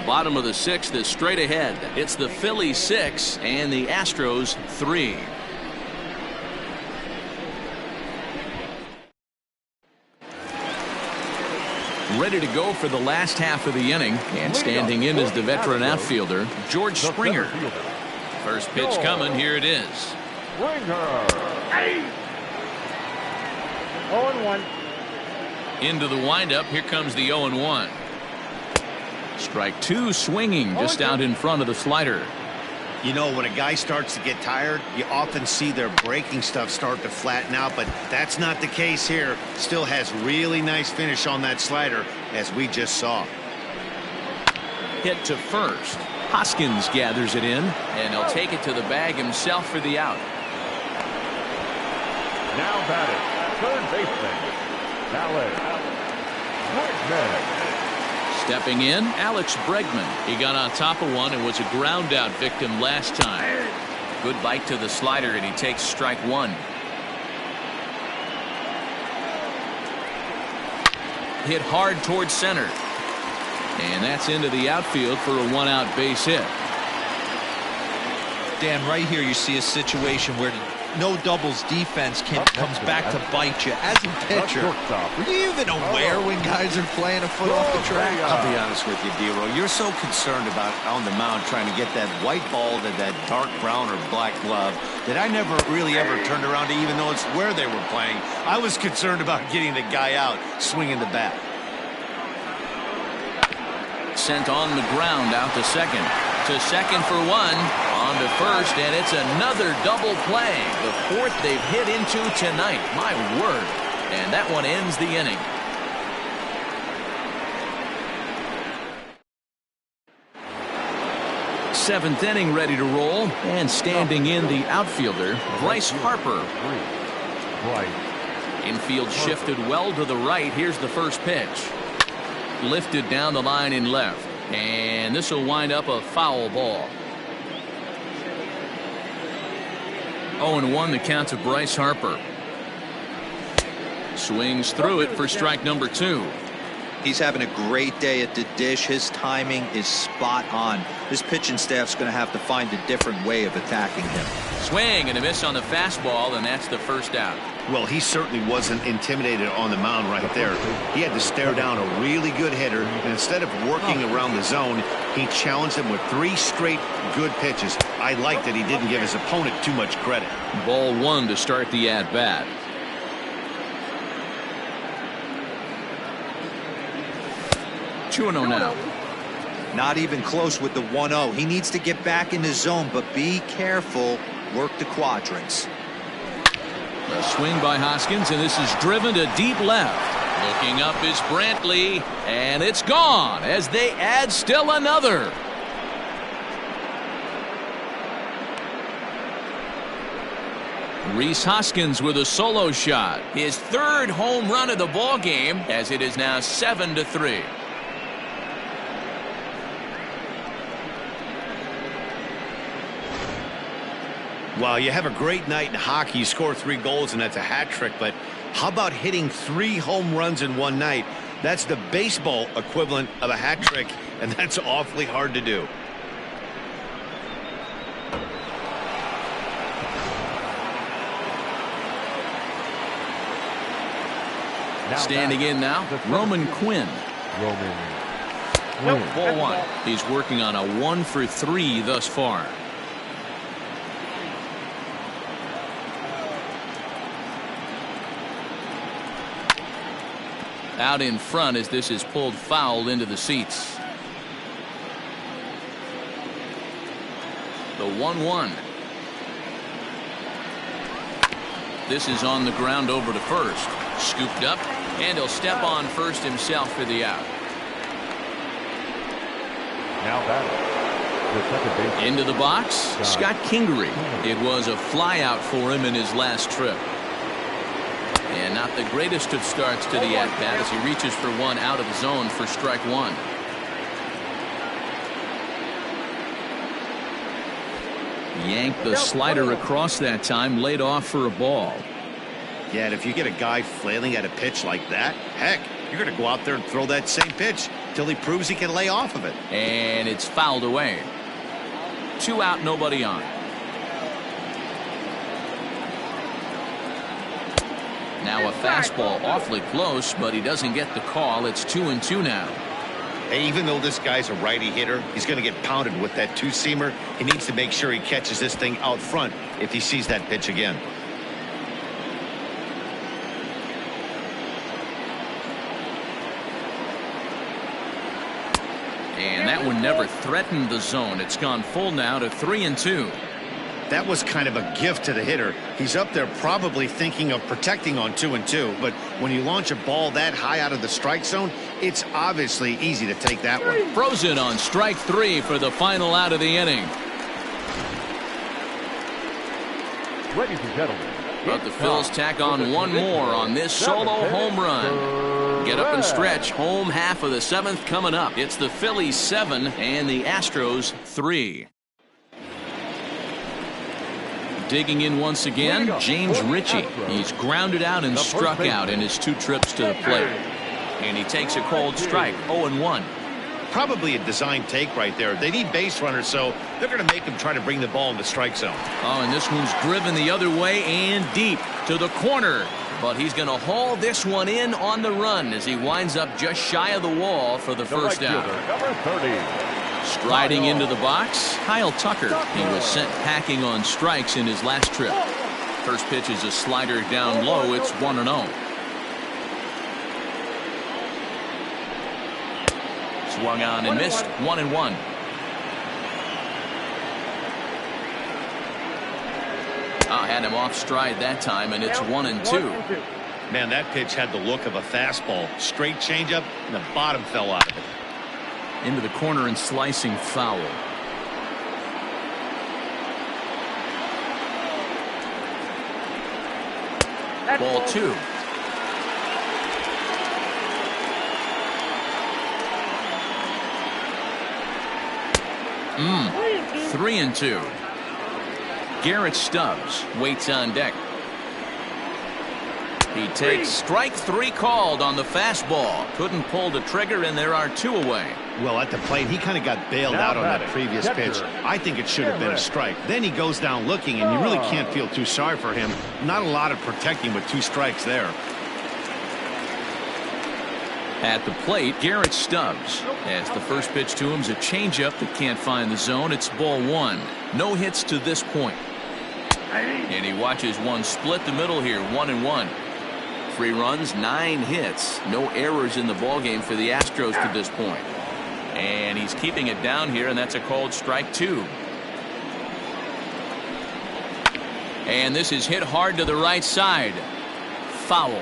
Bottom of the 6th is straight ahead. It's the Phillies 6 and the Astros 3. Ready to go for the last half of the inning, and standing in is the veteran outfielder, George Springer. First pitch coming, here it is. Springer. 0-1. Into the windup, here comes the 0-1. Strike 2 swinging just out in front of the slider. You know, when a guy starts to get tired, you often see their breaking stuff start to flatten out, but that's not the case here. Still has really nice finish on that slider, as we just saw. Hit to first. Hoskins gathers it in, and he'll take it to the bag himself for the out. Now batting, third baseman, Brickman. Stepping in, Alex Bregman. He got on top of one and was a ground out victim last time. Good bite to the slider, and he takes strike 1. Hit hard towards center. And that's into the outfield for a 1-out base hit. Dan, right here you see a situation where no doubles defense comes back to bite you. As a pitcher, were you even aware when guys are playing a foot off the track? I'll be honest with you, D-Roll. You're so concerned about on the mound trying to get that white ball to that dark brown or black glove that I never really ever turned around to even notice where they were playing. I was concerned about getting the guy out swinging the bat. Sent on the ground out to second. To second for 1. On to first, and it's another double play. The 4th they've hit into tonight. My word. And that one ends the inning. Seventh inning ready to roll, and standing in the outfielder, Bryce Harper. Infield shifted well to the right. Here's the first pitch. Lifted down the line in left, and this will wind up a foul ball. 0-1 the count to Bryce Harper. Swings through it for strike number 2. He's having a great day at the dish. His timing is spot on. His pitching staff's going to have to find a different way of attacking him. Swing and a miss on the fastball, and that's the first out. Well, he certainly wasn't intimidated on the mound right there. He had to stare down a really good hitter, and instead of working around the zone, he challenged him with 3 straight good pitches. I like that he didn't give his opponent too much credit. Ball 1 to start the at-bat. Two and 0 now. Not even close with the 1-0. He needs to get back in the zone, but be careful. Work the quadrants. A swing by Hoskins, and this is driven to deep left. Looking up is Brantley, and it's gone as they add still another. Rhys Hoskins with a solo shot. His 3rd home run of the ball game, as it is now 7-3. Wow, you have a great night in hockey. You score 3 goals, and that's a hat trick. But how about hitting 3 home runs in one night? That's the baseball equivalent of a hat trick, and that's awfully hard to do. Standing in now, Roman Quinn. Ball 1. He's working on a 1 for 3 thus far. Out in front as this is pulled foul into the seats. The 1-1. This is on the ground over to first. Scooped up, and he'll step on first himself for the out. Now batting, the second base. Into the box, Scott Kingery. It was a flyout for him in his last trip. And not the greatest of starts to the at-bat as he reaches for one out of the zone for strike one. Yanked the slider across that time, laid off for a ball. Yeah, and if you get a guy flailing at a pitch like that, heck, you're going to go out there and throw that same pitch till he proves he can lay off of it. And it's fouled away. 2 out, nobody on. Now a fastball awfully close, but he doesn't get the call. It's 2-2 now. Hey, even though this guy's a righty hitter, he's going to get pounded with that two-seamer. He needs to make sure he catches this thing out front if he sees that pitch again. And that one never threatened the zone. It's gone full now to 3-2. That was kind of a gift to the hitter. He's up there probably thinking of protecting on 2-2, but when you launch a ball that high out of the strike zone, it's obviously easy to take that one. Frozen on strike 3 for the final out of the inning. Ladies and gentlemen, But the Phils tack on one more on this solo home run. Get up and stretch. Home half of the 7th coming up. It's the Phillies 7 and the Astros 3. Digging in once again, James Ritchie. He's grounded out and struck out in his 2 trips to the plate. And he takes a cold strike, 0-1. Probably a design take right there. They need base runners, so they're going to make him try to bring the ball in the strike zone. Oh, and this one's driven the other way and deep to the corner. But he's going to haul this one in on the run as he winds up just shy of the wall for the first out. Number 30. Striding into the box, Kyle Tucker. He was sent packing on strikes in his last trip. First pitch is a slider down low. It's 1-0. Swung on and missed. 1-1. Had him off stride that time, and it's 1-2. Man, that pitch had the look of a fastball. Straight changeup, and the bottom fell out of it. Into the corner and slicing foul. Ball 2. Mm. 3-2. Garrett Stubbs waits on deck. He takes strike 3 called on the fastball. Couldn't pull the trigger, and there are 2 away. Well, at the plate, he kind of got bailed out on that previous pitch. I think it should have been a strike. Then he goes down looking, and you really can't feel too sorry for him. Not a lot of protecting with 2 strikes there. At the plate, Garrett Stubbs. As the first pitch to him is a changeup that can't find the zone. It's ball 1. No hits to this point. And he watches one split the middle here, 1-1. 3 runs, 9 hits. No errors in the ballgame for the Astros to this point. And he's keeping it down here, and that's a called strike 2. And this is hit hard to the right side. Foul.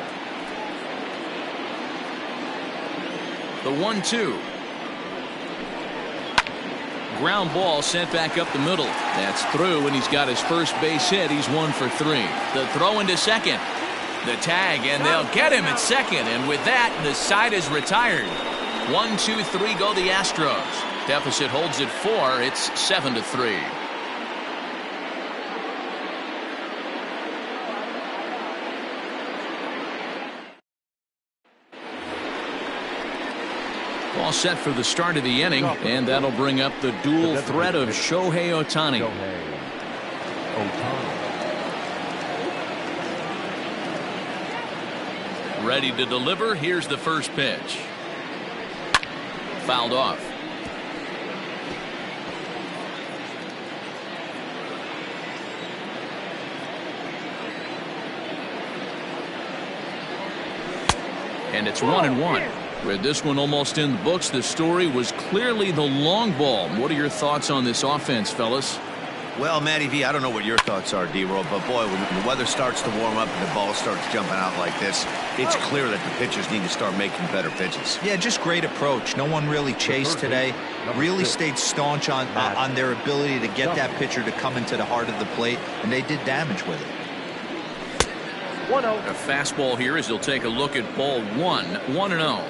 The 1-2. Ground ball sent back up the middle. That's through, and he's got his first base hit. He's 1 for 3. The throw into second. The tag, and they'll get him at second. And with that, the side is retired. 1, 2, 3 go the Astros. Deficit holds at 4. It's 7-3. All set for the start of the inning, and that'll bring up the dual threat of Shohei Ohtani. Ready to deliver. Here's the first pitch. Fouled off. And it's 1-1. With this one almost in the books, the story was clearly the long ball. What are your thoughts on this offense, fellas? Well, Matty V, I don't know what your thoughts are, D-Roll, but boy, when the weather starts to warm up and the ball starts jumping out like this, it's clear that the pitchers need to start making better pitches. Yeah, just great approach. No one really chased today. Really stayed staunch on their ability to get that pitcher to come into the heart of the plate, and they did damage with it. 1-0. A fastball here as he'll take a look at ball 1, 1-0.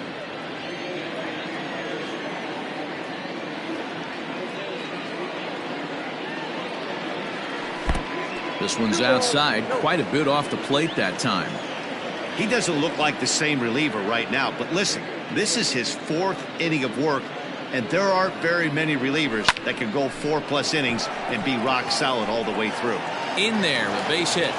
This one's outside, quite a bit off the plate that time. He doesn't look like the same reliever right now, but listen, this is his 4th inning of work, and there aren't very many relievers that can go 4+ innings and be rock solid all the way through. In there, a base hit.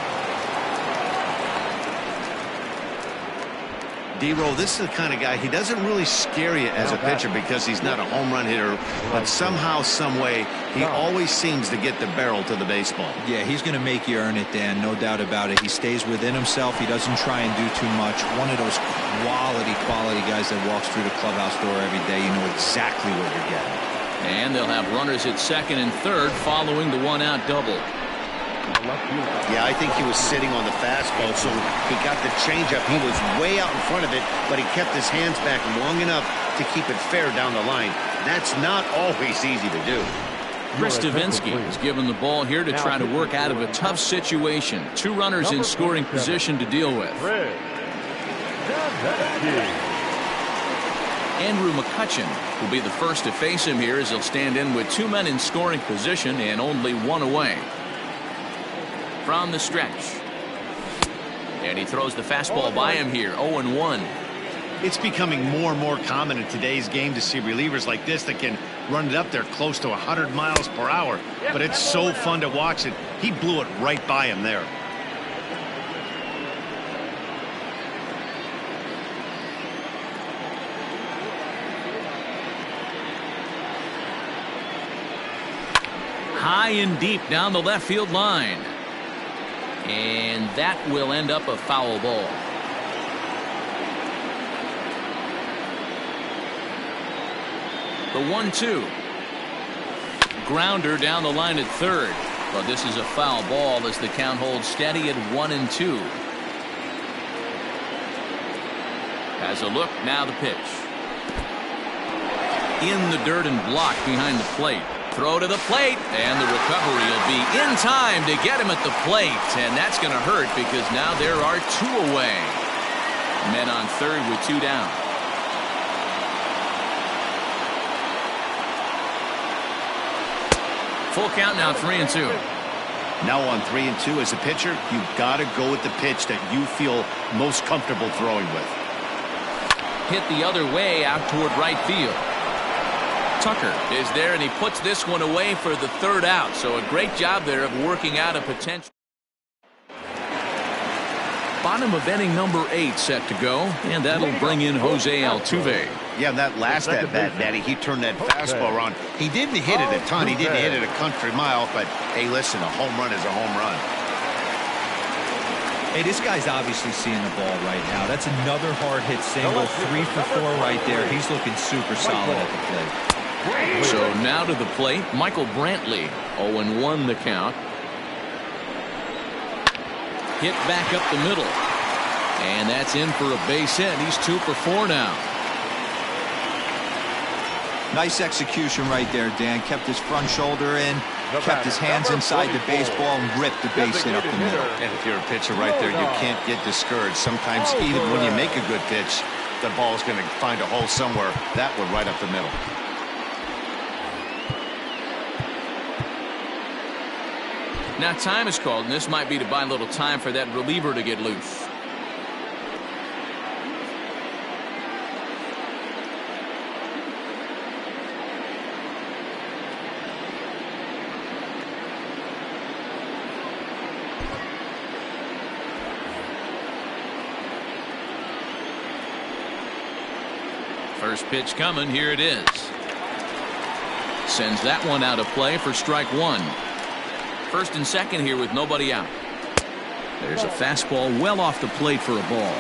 D-Roll, this is the kind of guy, he doesn't really scare you as a pitcher because he's not a home run hitter, but somehow, some way, he always seems to get the barrel to the baseball. Yeah, he's going to make you earn it, Dan, no doubt about it. He stays within himself. He doesn't try and do too much. One of those quality guys that walks through the clubhouse door every day. You know exactly what you're getting. And they'll have runners at second and third following the one-out double. Yeah, I think he was sitting on the fastball, so he got the changeup. He was way out in front of it, but he kept his hands back long enough to keep it fair down the line. That's not always easy to do. Chris Davinsky is given the ball here to try to work out of a tough situation. 2 runners in scoring position to deal with. Andrew Mccutcheon will be the first to face him here as he'll stand in with 2 men in scoring position and only 1 away. From the stretch. And he throws the fastball by him here, 0-1. It's becoming more and more common in today's game to see relievers like this that can run it up there close to 100 miles per hour. But it's so fun to watch it. He blew it right by him there. High and deep down the left field line. And that will end up a foul ball. The 1-2. Grounder down the line at third. But this is a foul ball as the count holds steady at 1-2. Has a look, now the pitch. In the dirt and blocked behind the plate. Throw to the plate, and the recovery will be in time to get him at the plate, and that's going to hurt because now there are 2 away. Men on third with 2 down. Full count now, 3-2. Now on 3-2 as a pitcher, you've got to go with the pitch that you feel most comfortable throwing with. Hit the other way out toward right field. Tucker is there, and he puts this one away for the 3rd out. So a great job there of working out a potential. Bottom of inning number 8 set to go, and that'll bring in Jose Altuve. Yeah, that last at-bat, Daddy, he turned that fastball around. He didn't hit it a ton. He didn't hit it a country mile, but hey, listen, a home run is a home run. Hey, this guy's obviously seeing the ball right now. That's another hard hit single, 3 for 4 right there. He's looking super solid at the plate. So now to the plate, Michael Brantley, 0-1 the count. Hit back up the middle. And that's in for a base hit. He's 2 for 4 now. Nice execution right there, Dan. Kept his front shoulder in, kept his hands inside the baseball, and ripped the base hit up the middle. And if you're a pitcher right there, you can't get discouraged. Sometimes even when you make a good pitch, the ball's going to find a hole somewhere. That one right up the middle. Now time is called, and this might be to buy a little time for that reliever to get loose. First pitch coming, here it is. Sends that one out of play for strike 1. First and second here with nobody out. There's a fastball well off the plate for a ball.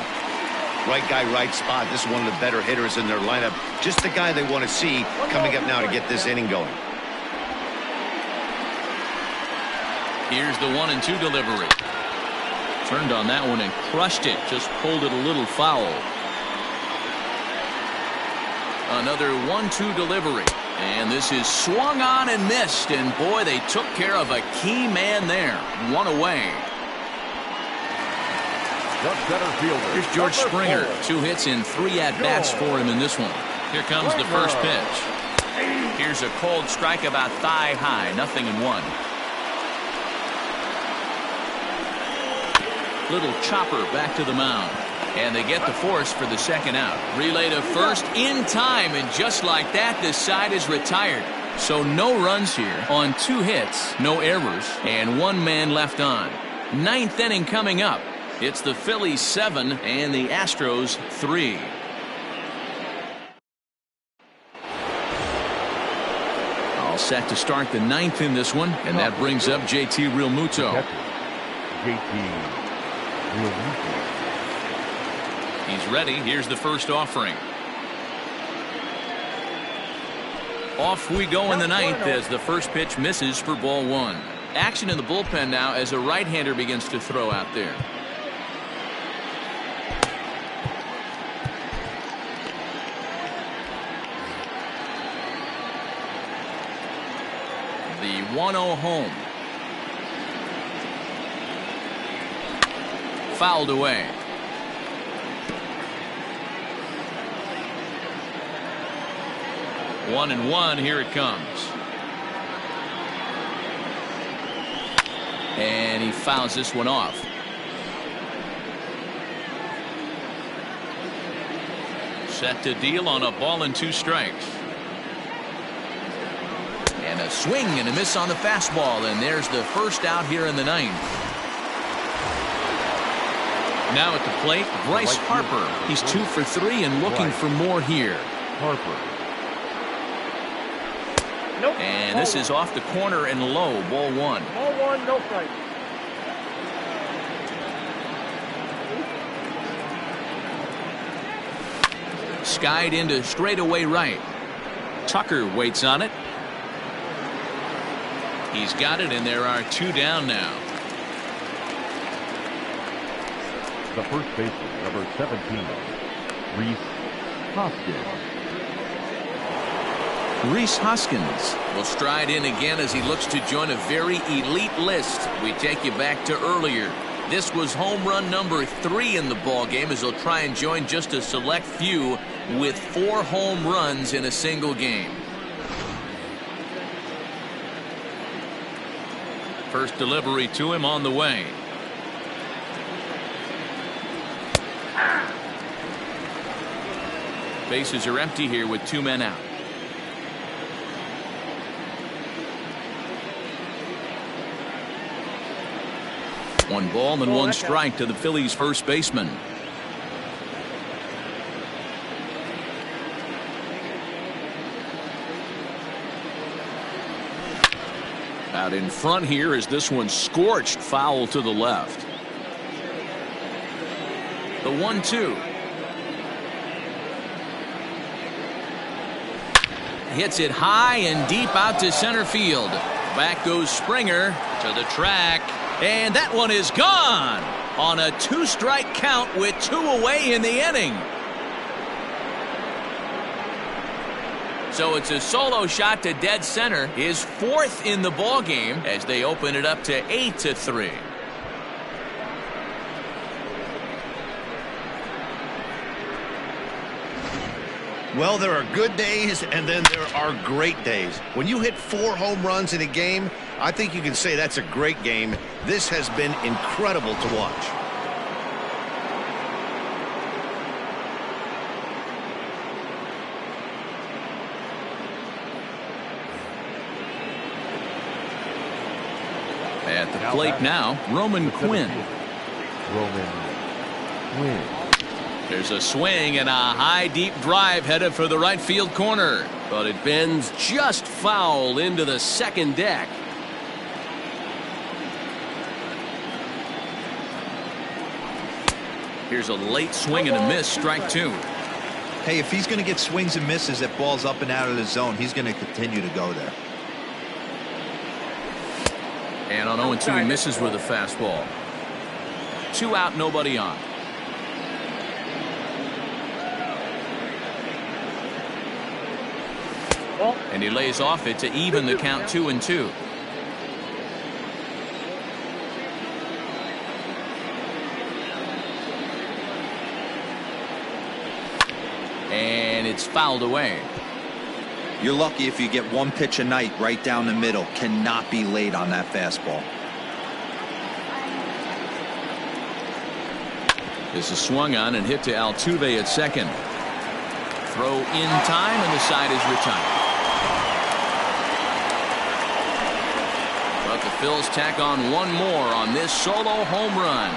Right guy, right spot. This is one of the better hitters in their lineup. Just the guy they want to see coming up now to get this inning going. Here's the 1-2 delivery. Turned on that one and crushed it. Just pulled it a little foul. Another 1-2 delivery. And this is swung on and missed. And boy, they took care of a key man there. One away. The center fielder. Here's George Springer. 2 hits and 3 at-bats for him in this one. Here comes the first pitch. Here's a cold strike about thigh high. 0-1. Little chopper back to the mound. And they get the force for the second out. Relay to first in time. And just like that, this side is retired. So no runs here on 2 hits, no errors, and 1 man left on. 9th inning coming up. It's the Phillies 7 and the Astros 3. All set to start the 9th in this one, and that brings up JT Realmuto. JT Realmuto. He's ready. Here's the first offering. Off we go in the 9th as the first pitch misses for ball 1. Action in the bullpen now as a right-hander begins to throw out there. The 1-0 home. Fouled away. One and one. Here it comes. And he fouls this one off. Set to deal on a ball and 2 strikes. And a swing and a miss on the fastball, and there's the first out here in the 9th. Now at the plate, Bryce Harper. He's 2 for 3 and looking for more here. Harper. Nope. And this is off the corner and low, ball 1. Ball 1, no strike. Skied into straightaway right. Tucker waits on it. He's got it, and there are 2 down now. The first baseman, number 17, Rhys Hoskins. Rhys Hoskins will stride in again as he looks to join a very elite list. We take you back to earlier. This was home run number 3 in the ball game as he'll try and join just a select few with 4 home runs in a single game. First delivery to him on the way. Bases are empty here with 2 men out. One ball and 1 strike to the Phillies first baseman. Out in front here is this one scorched foul to the left. The 1-2. Hits it high and deep out to center field. Back goes Springer to the track. And that one is gone on a 2-strike count with 2 away in the inning. So it's a solo shot to dead center, his 4th in the ball game as they open it up to 8-3. Well, there are good days and then there are great days. When you hit 4 home runs in a game, I think you can say that's a great game. This has been incredible to watch. At the plate now, Roman Quinn. Roman Quinn. There's a swing and a high deep drive headed for the right field corner, but it bends just foul into the second deck. Here's a late swing and a miss, strike 2. Hey, if he's going to get swings and misses at balls up and out of the zone, he's going to continue to go there. And on 0-2, he misses with a fastball. 2 out, nobody on. And he lays off it to even the count 2-2. And it's fouled away. You're lucky if you get one pitch a night right down the middle. Cannot be late on that fastball. This is swung on and hit to Altuve at second. Throw in time, and the side is retired. But the Phils tack on one more on this solo home run.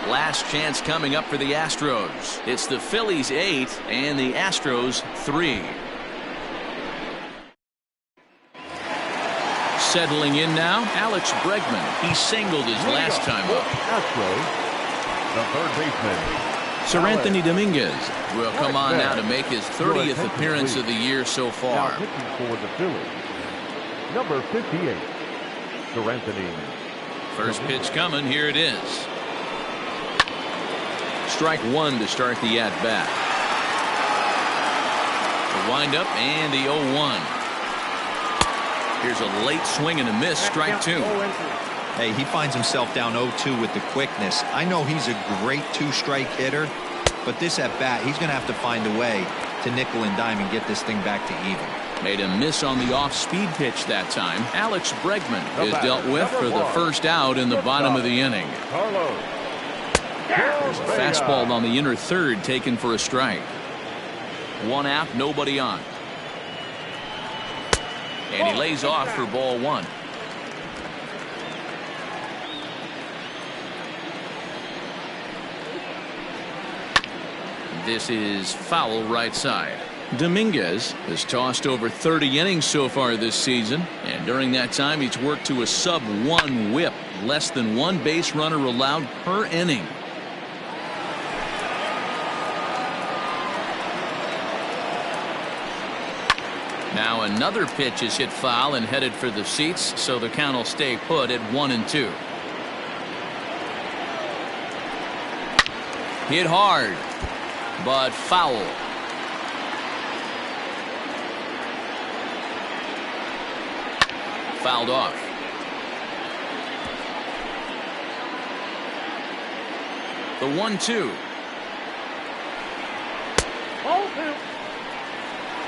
Last chance coming up for the Astros. It's the Phillies 8 and the Astros 3. Settling in now, Alex Bregman. He singled his last time up. Astros, the third baseman. Sir Anthony Dominguez will come on now to make his 30th appearance of the year so far. Now pitching for the Phillies, number 58, Sir Anthony. First pitch coming. Here it is. Strike one to start the at-bat. The windup and the 0-1. Here's a late swing and a miss. Strike two. Hey, he finds himself down 0-2 with the quickness. I know he's a great two-strike hitter, but this at-bat, he's going to have to find a way to nickel and dime and get this thing back to even. Made a miss on the off-speed pitch that time. Alex Bregman is dealt with for the first out in the bottom of the inning. There's a fastball on the inner third taken for a strike. 1 out, nobody on. And he lays off for ball 1. This is foul right side. Dominguez has tossed over 30 innings so far this season, and during that time he's worked to a sub-1 whip, less than 1 base runner allowed per inning. Now another pitch is hit foul and headed for the seats, so the count will stay put at 1-2. Hit hard, but foul. Fouled off. The 1-2.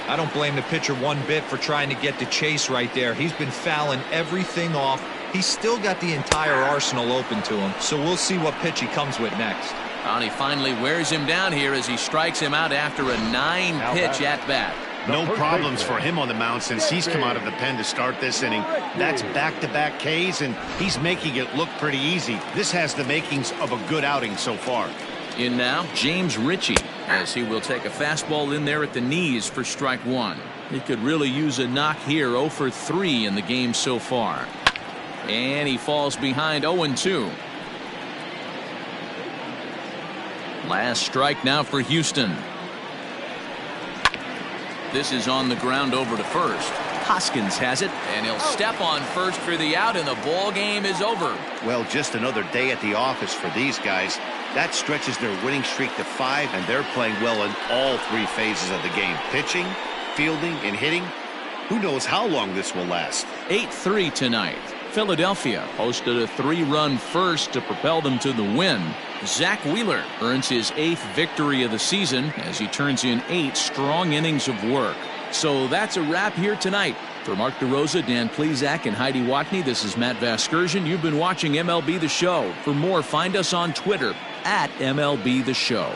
I don't blame the pitcher one bit for trying to get the chase right there. He's been fouling everything off. He's still got the entire arsenal open to him, so we'll see what pitch he comes with next. And he finally wears him down here as he strikes him out after a 9-pitch at-bat. No problems for him on the mound since he's come out of the pen to start this inning. That's back-to-back Ks, and he's making it look pretty easy. This has the makings of a good outing so far. In now, James Ritchie, as he will take a fastball in there at the knees for strike one. He could really use a knock here. 0 for 3 in the game so far. And he falls behind 0-2. Last strike now for Houston. This is on the ground over to first. Hoskins has it, and he'll step on first for the out, and the ball game is over. Well, just another day at the office for these guys. That stretches their winning streak to 5, and they're playing well in all 3 phases of the game. Pitching, fielding, and hitting. Who knows how long this will last. 8-3 tonight. Philadelphia hosted a 3-run first to propel them to the win. Zach Wheeler earns his 8th victory of the season as he turns in 8 strong innings of work. So that's a wrap here tonight. For Mark DeRosa, Dan Plesac, and Heidi Watney, this is Matt Vasgersian. You've been watching MLB The Show. For more, find us on Twitter at MLB The Show.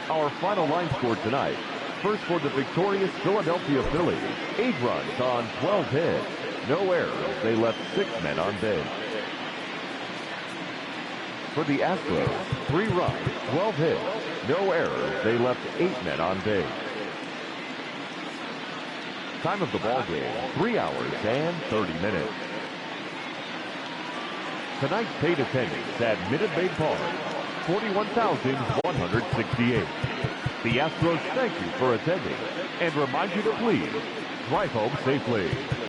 Our final line score tonight. First for the victorious Philadelphia Phillies. 8 runs on 12 hits. No errors. They left 6 men on base. for the Astros. 3 runs, 12 hits, no errors. They left 8 men on base. Time of the ball game, 3 hours and 30 minutes. Tonight's paid attendance at Minute Maid Park, 41,168. The Astros thank you for attending and remind you to please drive home safely.